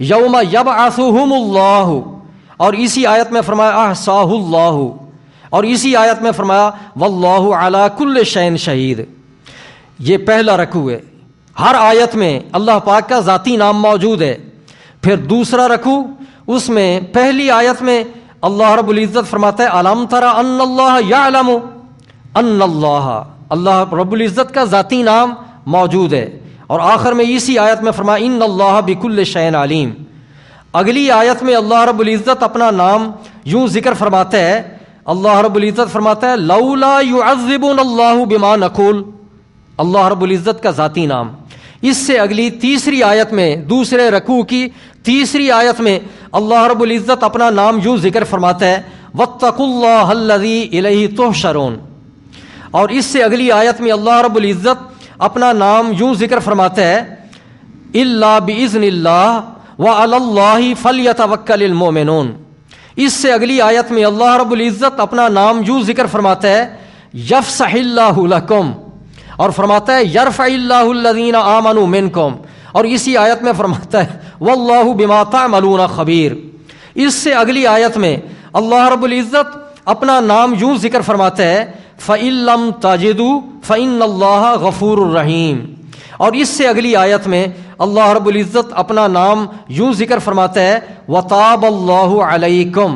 یوم یبعثہم اللہ، اور اسی آیت میں فرمایا احصاہ اللہ، اور اسی آیت میں فرمایا واللہ علی کل شیء شہید۔ یہ پہلا رکوع ہے، ہر آیت میں اللہ پاک کا ذاتی نام موجود ہے۔ پھر دوسرا رکوع، اس میں پہلی آیت میں اللہ رب العزت فرماتا ہے الم تر ان اللہ یعلم ان اللہ، اللہ رب العزت کا ذاتی نام موجود ہے۔ اور آخر میں اسی آیت میں فرمایا ان اللہ بکل شیء علیم۔ اگلی آیت میں اللہ رب العزت اپنا نام یوں ذکر فرماتا ہے، اللہ رب العزت فرماتا ہے لولا يعذبنا اللہ بما نقول، اللہ رب العزت کا ذاتی نام۔ اس سے اگلی تیسری آیت میں، دوسرے رکوع کی تیسری آیت میں اللہ رب العزت اپنا نام یوں ذکر فرماتا ہے واتقوا اللہ الذی الیہ تحشرون، اور اس سے اگلی آیت میں اللہ رب العزت اپنا نام یوں ذکر فرماتا ہے الا باذن اللہ وعلی اللہ فلیتوکل المؤمنون۔ اس سے اگلی آیت میں اللہ رب العزت اپنا نام یوں ذکر فرماتا ہے یفسح اللہ لکم، اور فرماتا ہے یرفع اللہ الذین آمنوا منکم، اور اسی آیت میں فرماتا ہے واللہ بما تعملون خبیر۔ اس سے اگلی آیت میں اللہ رب العزت اپنا نام یوں ذکر فرماتا ہے فَإِن لَّمْ تَجِدُوا فَإِنَّ اللَّهَ غَفُورٌ رَّحِيمٌ، اور اس سے اگلی آیت میں اللہ رب العزت اپنا نام یوں ذکر فرماتا ہے وَتَابَ اللَّهُ عَلَيْكُمْ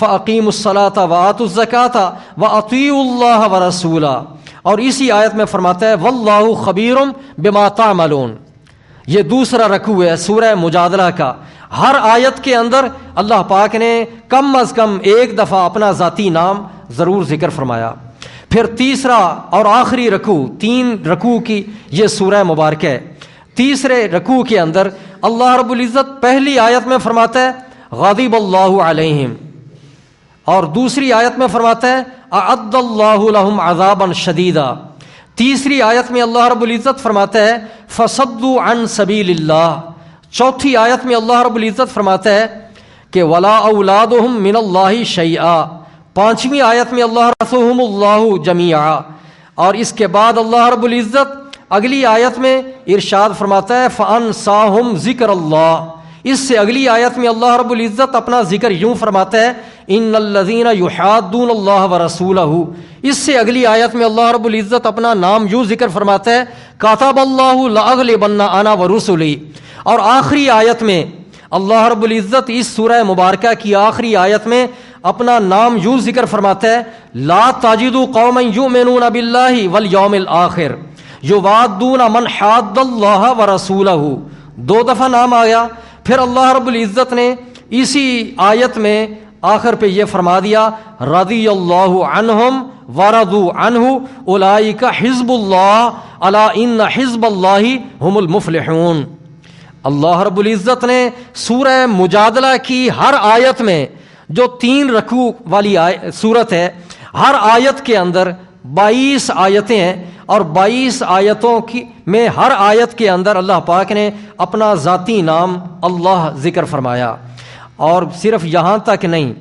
فَأَقِيمُوا الصَّلَاةَ وَآتُوا الزَّكَاةَ وَأَطِيعُوا اللَّهَ وَرَسُولَهُ، اور اسی آیت میں فرماتا ہے وَاللَّهُ خَبِيرٌ بِمَا تَعْمَلُونَ۔ یہ دوسرا رکوع ہے سورہ مجادلہ کا۔ ہر آیت کے اندر اللہ پاک نے کم از کم ایک دفعہ اپنا ذاتی نام ضرور ذکر فرمایا۔ پھر تیسرا اور آخری رکوع، 3 رکوع کی یہ سورہ مبارکہ ہے۔ تیسرے رکوع کے اندر اللہ رب العزت پہلی آیت میں فرماتا ہے غضب اللہ علیہم، اور دوسری آیت میں فرماتا ہے اعد اللہ لہم عذابا شدیدا۔ تیسری آیت میں اللہ رب العزت فرماتا ہے فصدوا عن سبیل اللہ۔ چوتھی آیت میں اللہ رب العزت فرماتا ہے کہ ولا اولادہم من اللہ شیئا۔ پانچویں آیت میں اللہ رسوہم اللہ جمیعا، اور اس کے بعد اللہ رب العزت اگلی آیت میں ارشاد فرماتا ہے فَأَنْسَاهُمْ ذِكْرَ اللَّهِ۔ اس سے اگلی آیت میں اللہ رب العزت اپنا ذکر یوں فرماتا ہے إِنَّ الَّذِينَ يُحَادُّونَ اللَّهَ وَرَسُولَهُ۔ اس سے اگلی آیت میں اللہ رب العزت اپنا نام یوں ذکر فرماتا ہے كَتَبَ اللَّهُ لَأَغْلِبَنَّ أَنَا وَرُسُلِي۔ اور آخری آیت میں اللہ رب العزت اس سورہ مبارکہ کی آخری آیت میں اپنا نام یوں ذکر فرماتا ہے لا تجدوا قوما یؤمنون باللہ والیوم الآخر یوادون من حاد اللہ ورسولہ۔ 2 دفعہ نام آیا۔ پھر اللہ رب العزت نے اسی آیت میں آخر پہ یہ فرما دیا رضی اللہ عنہم ورضوا عنہ اولئک حزب اللہ الا ان حزب اللہ هم المفلحون۔ اللہ رب العزت نے سورہ مجادلہ کی ہر آیت میں، جو 3 رکوع والی سورت ہے، ہر آیت کے اندر 22 آیتیں ہیں، اور 22 آیتوں کی میں ہر آیت کے اندر اللہ پاک نے اپنا ذاتی نام اللہ ذکر فرمایا۔ اور صرف یہاں تک نہیں،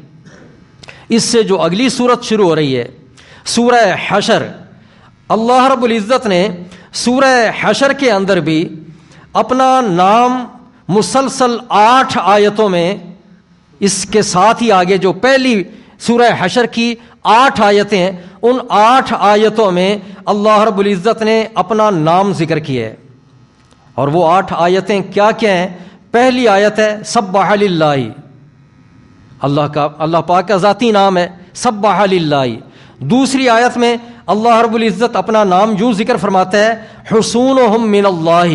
اس سے جو اگلی سورت شروع ہو رہی ہے سورہ حشر، اللہ رب العزت نے سورہ حشر کے اندر بھی اپنا نام مسلسل 8 آیتوں میں، اس کے ساتھ ہی آگے جو پہلی سورہ حشر کی 8 آیتیں ہیں، ان 8 آیتوں میں اللہ رب العزت نے اپنا نام ذکر کیا ہے۔ اور وہ 8 آیتیں کیا کیا ہیں؟ پہلی آیت ہے سبح للہ، اللہ پاک کا ذاتی نام ہے سبح للہ۔ دوسری آیت میں اللہ رب العزت اپنا نام یوں ذکر فرماتا ہے حصونہم من اللہ،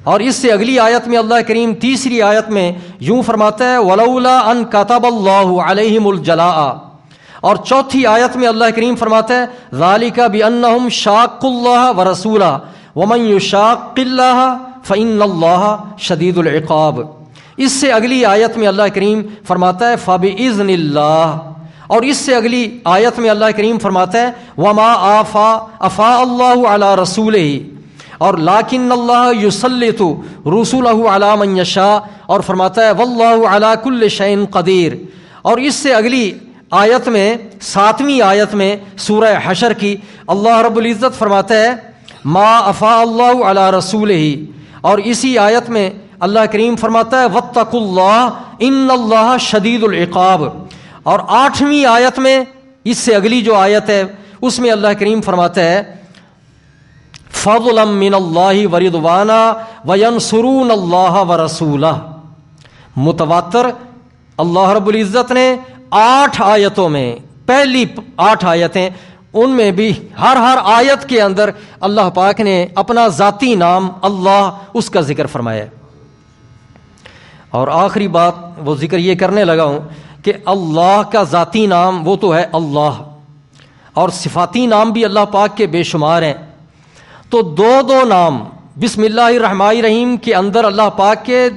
اور اس سے اگلی آیت میں اللہ کریم تیسری آیت میں یوں فرماتا ہے ولولا ان كتب اللہ علیہم الجلاء، اور چوتھی آیت میں اللہ کریم فرماتا ہے ذالک بانہم شاقوا اللہ ورسولہ ومن یشاق اللہ فإن اللہ شدید العقاب۔ اس سے اگلی آیت میں اللہ کریم فرماتا ہے فبإذن اللہ، اور اس سے اگلی آیت میں اللہ کریم فرماتا ہے وما افاء اللہ علی رسولہ، اور لیکن اللہ یسلط رسولہ علی من یشاء، اور فرماتا ہے واللہ علی کل شیء قدیر۔ اور اس سے اگلی آیت میں 7ویں آیت میں سورہ حشر کی اللہ رب العزت فرماتا ہے ما افاء اللہ علی رسولہ، اور اسی آیت میں اللہ کریم فرماتا ہے واتقوا اللہ ان اللہ شدید العقاب۔ اور 8ویں آیت میں اس سے اگلی جو آیت ہے اس میں اللہ کریم فرماتا ہے فضلا من اللہ ورضوانا وینصرون اللہ ورسولہ۔ متواتر اللہ رب العزت نے 8 آیتوں میں، پہلی 8 آیتیں ان میں بھی ہر آیت کے اندر اللہ پاک نے اپنا ذاتی نام اللہ اس کا ذکر فرمایا ہے۔ اور آخری بات وہ ذکر یہ کرنے لگا ہوں کہ اللہ کا ذاتی نام وہ تو ہے اللہ، اور صفاتی نام بھی اللہ پاک کے بے شمار ہیں۔ تو دو نام بسم اللہ الرحمن الرحیم کے اندر اللہ پاک کے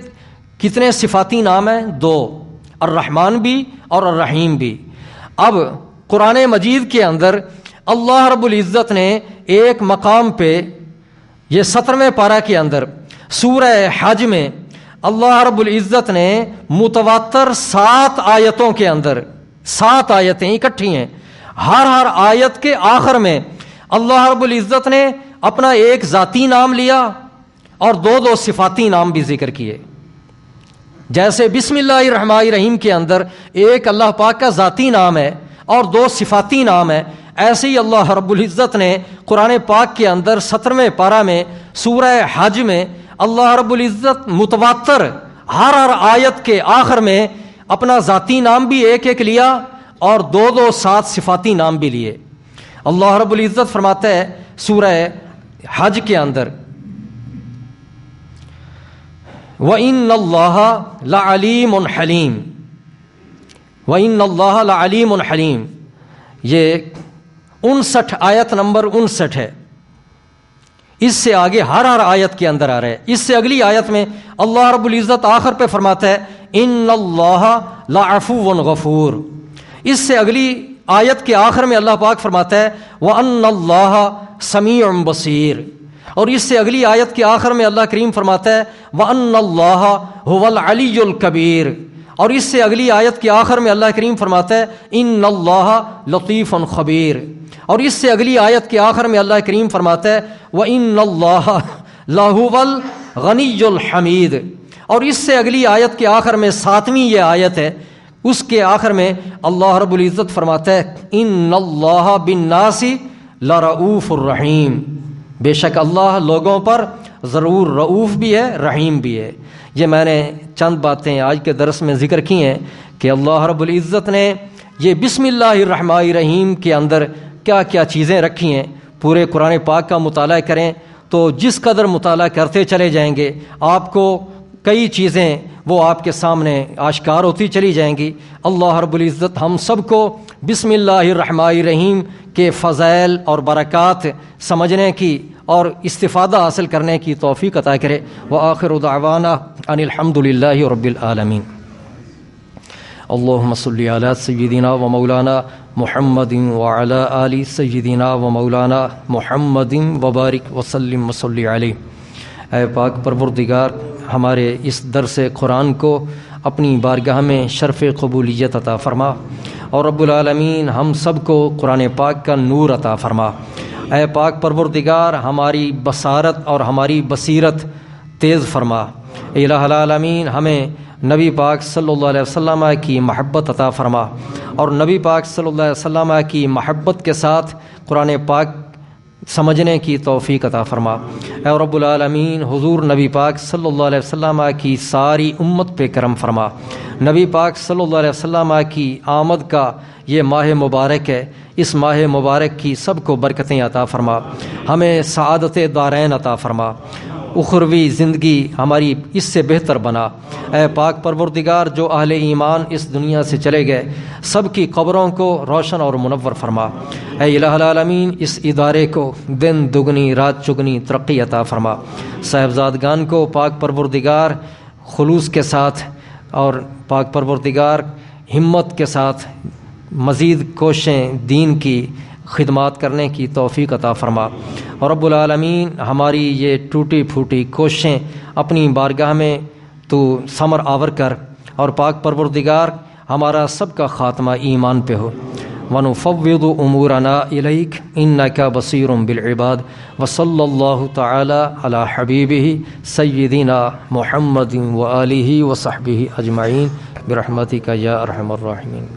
کتنے صفاتی نام ہیں؟ 2، الرحمن بھی اور الرحیم بھی۔ اب قرآن مجید کے اندر اللہ رب العزت نے ایک مقام پہ، یہ 17ویں پارہ کے اندر سورہ حج میں اللہ رب العزت نے متواتر 7 آیتوں کے اندر 7 آیتیں اکٹھی ہیں، ہر آیت کے آخر میں اللہ رب العزت نے اپنا ایک ذاتی نام لیا اور 2 صفاتی نام بھی ذکر کیے۔ جیسے بسم اللہ الرحمن الرحیم کے اندر ایک اللہ پاک کا ذاتی نام ہے اور 2 صفاتی نام ہے، ایسے ہی اللہ رب العزت نے قرآن پاک کے اندر 17ویں پارہ میں سورہ حج میں اللہ رب العزت متواتر ہر آیت کے آخر میں اپنا ذاتی نام بھی ایک لیا اور 2 7 صفاتی نام بھی لیے۔ اللہ رب العزت فرماتا ہے سورہ حج کے اندر وَإِنَّ اللَّهَ لَعَلِيمٌ حَلِيمٌ، وَإِنَّ اللَّهَ لَعَلِيمٌ حَلِيمٌ، یہ 59 آیت نمبر 59 ہے۔ اس سے آگے ہر آیت کے اندر آ رہا ہے۔ اس سے اگلی آیت میں اللہ رب العزت آخر پہ فرماتا ہے ان اللہ لعفو غفور۔ اس سے اگلی آیت کے آخر میں اللہ پاک فرماتا ہے وَأَنَّ اللَّهَ سَمِيعٌ بَصِيرٌ، اور اس سے اگلی آیت کے آخر میں اللہ کریم فرماتا ہے وَأَنَّ اللَّهَ هُوَ الْعَلِيُّ الْكَبِيرُ، اور اس سے اگلی آیت کے آخر میں اللہ کریم فرماتا ہے ان اللہ لطیف خبیر، اور اس سے اگلی آیت کے آخر میں اللہ کریم فرماتا ہے وَإِنَّ اللَّهَ لَهُوَ الْغَنِيُّ الْحَمِيدُ، اور اس سے اگلی آیت کے آخر میں 7ویں یہ آیت ہے، اس کے آخر میں اللہ رب العزت فرماتا ہے ان اللہ بالناس لرؤوف الرحیم، بے شک اللہ لوگوں پر ضرور رؤوف بھی ہے رحیم بھی ہے۔ یہ میں نے چند باتیں آج کے درس میں ذکر کی ہیں کہ اللہ رب العزت نے یہ بسم اللہ الرحمن الرحیم کے اندر کیا کیا چیزیں رکھی ہیں۔ پورے قرآن پاک کا مطالعہ کریں تو جس قدر مطالعہ کرتے چلے جائیں گے آپ کو کئی چیزیں وہ آپ کے سامنے آشکار ہوتی چلی جائیں گی۔ اللہ رب العزت ہم سب کو بسم اللہ الرحمن الرحیم کے فضائل اور برکات سمجھنے کی اور استفادہ حاصل کرنے کی توفیق عطا کرے۔ وآخر دعوانا ان الحمد للہ رب العالمین۔ اللہم صلی علی سیدنا و مولانا محمد وعلی آل سیدنا و مولانا محمد وبارک وسلم وصلی علیہ۔ اے پاک پروردگار، ہمارے اس درس قرآن کو اپنی بارگاہ میں شرف قبولیت عطا فرما، اور رب العالمین ہم سب کو قرآن پاک کا نور عطا فرما۔ اے پاک پروردگار، ہماری بصارت اور ہماری بصیرت تیز فرما۔ الہ العالمین ہمیں نبی پاک صلی اللہ علیہ وسلم کی محبت عطا فرما، اور نبی پاک صلی اللہ علیہ وسلم کی محبت کے ساتھ قرآن پاک سمجھنے کی توفیق عطا فرما۔ اے رب العالمین حضور نبی پاک صلی اللہ علیہ وسلم کی ساری امت پہ کرم فرما۔ نبی پاک صلی اللہ علیہ وسلم کی آمد کا یہ ماہ مبارک ہے، اس ماہ مبارک کی سب کو برکتیں عطا فرما، ہمیں سعادت دارین عطا فرما، اخروی زندگی ہماری اس سے بہتر بنا۔ اے پاک پروردگار، جو اہل ایمان اس دنیا سے چلے گئے سب کی قبروں کو روشن اور منور فرما۔ اے الہ العالمین، اس ادارے کو دن دگنی رات چگنی ترقی عطا فرما۔ صاحبزادگان کو پاک پروردگار خلوص کے ساتھ اور پاک پروردگار ہمت کے ساتھ مزید کوششیں دین کی خدمات کرنے کی توفیق عطا فرما۔ اور رب العالمین ہماری یہ ٹوٹی پھوٹی کوششیں اپنی بارگاہ میں تو ثمر آور کر، اور پاک پروردگار ہمارا سب کا خاتمہ ایمان پہ ہو۔ وَنُفَوِّضُ أُمُورَنَا إِلَيْكَ إِنَّكَ بَصِيرٌ بِالْعِبَادِ وَصَلَّى اللَّهُ تَعَالَى عَلَى حَبِيبِهِ سَيِّدِنَا مُحَمَّدٍ وَآلِهِ وَصَحْبِهِ أَجْمَعِينَ بِرَحْمَتِكَ يَا أَرْحَمَ الرَّاحِمِينَ۔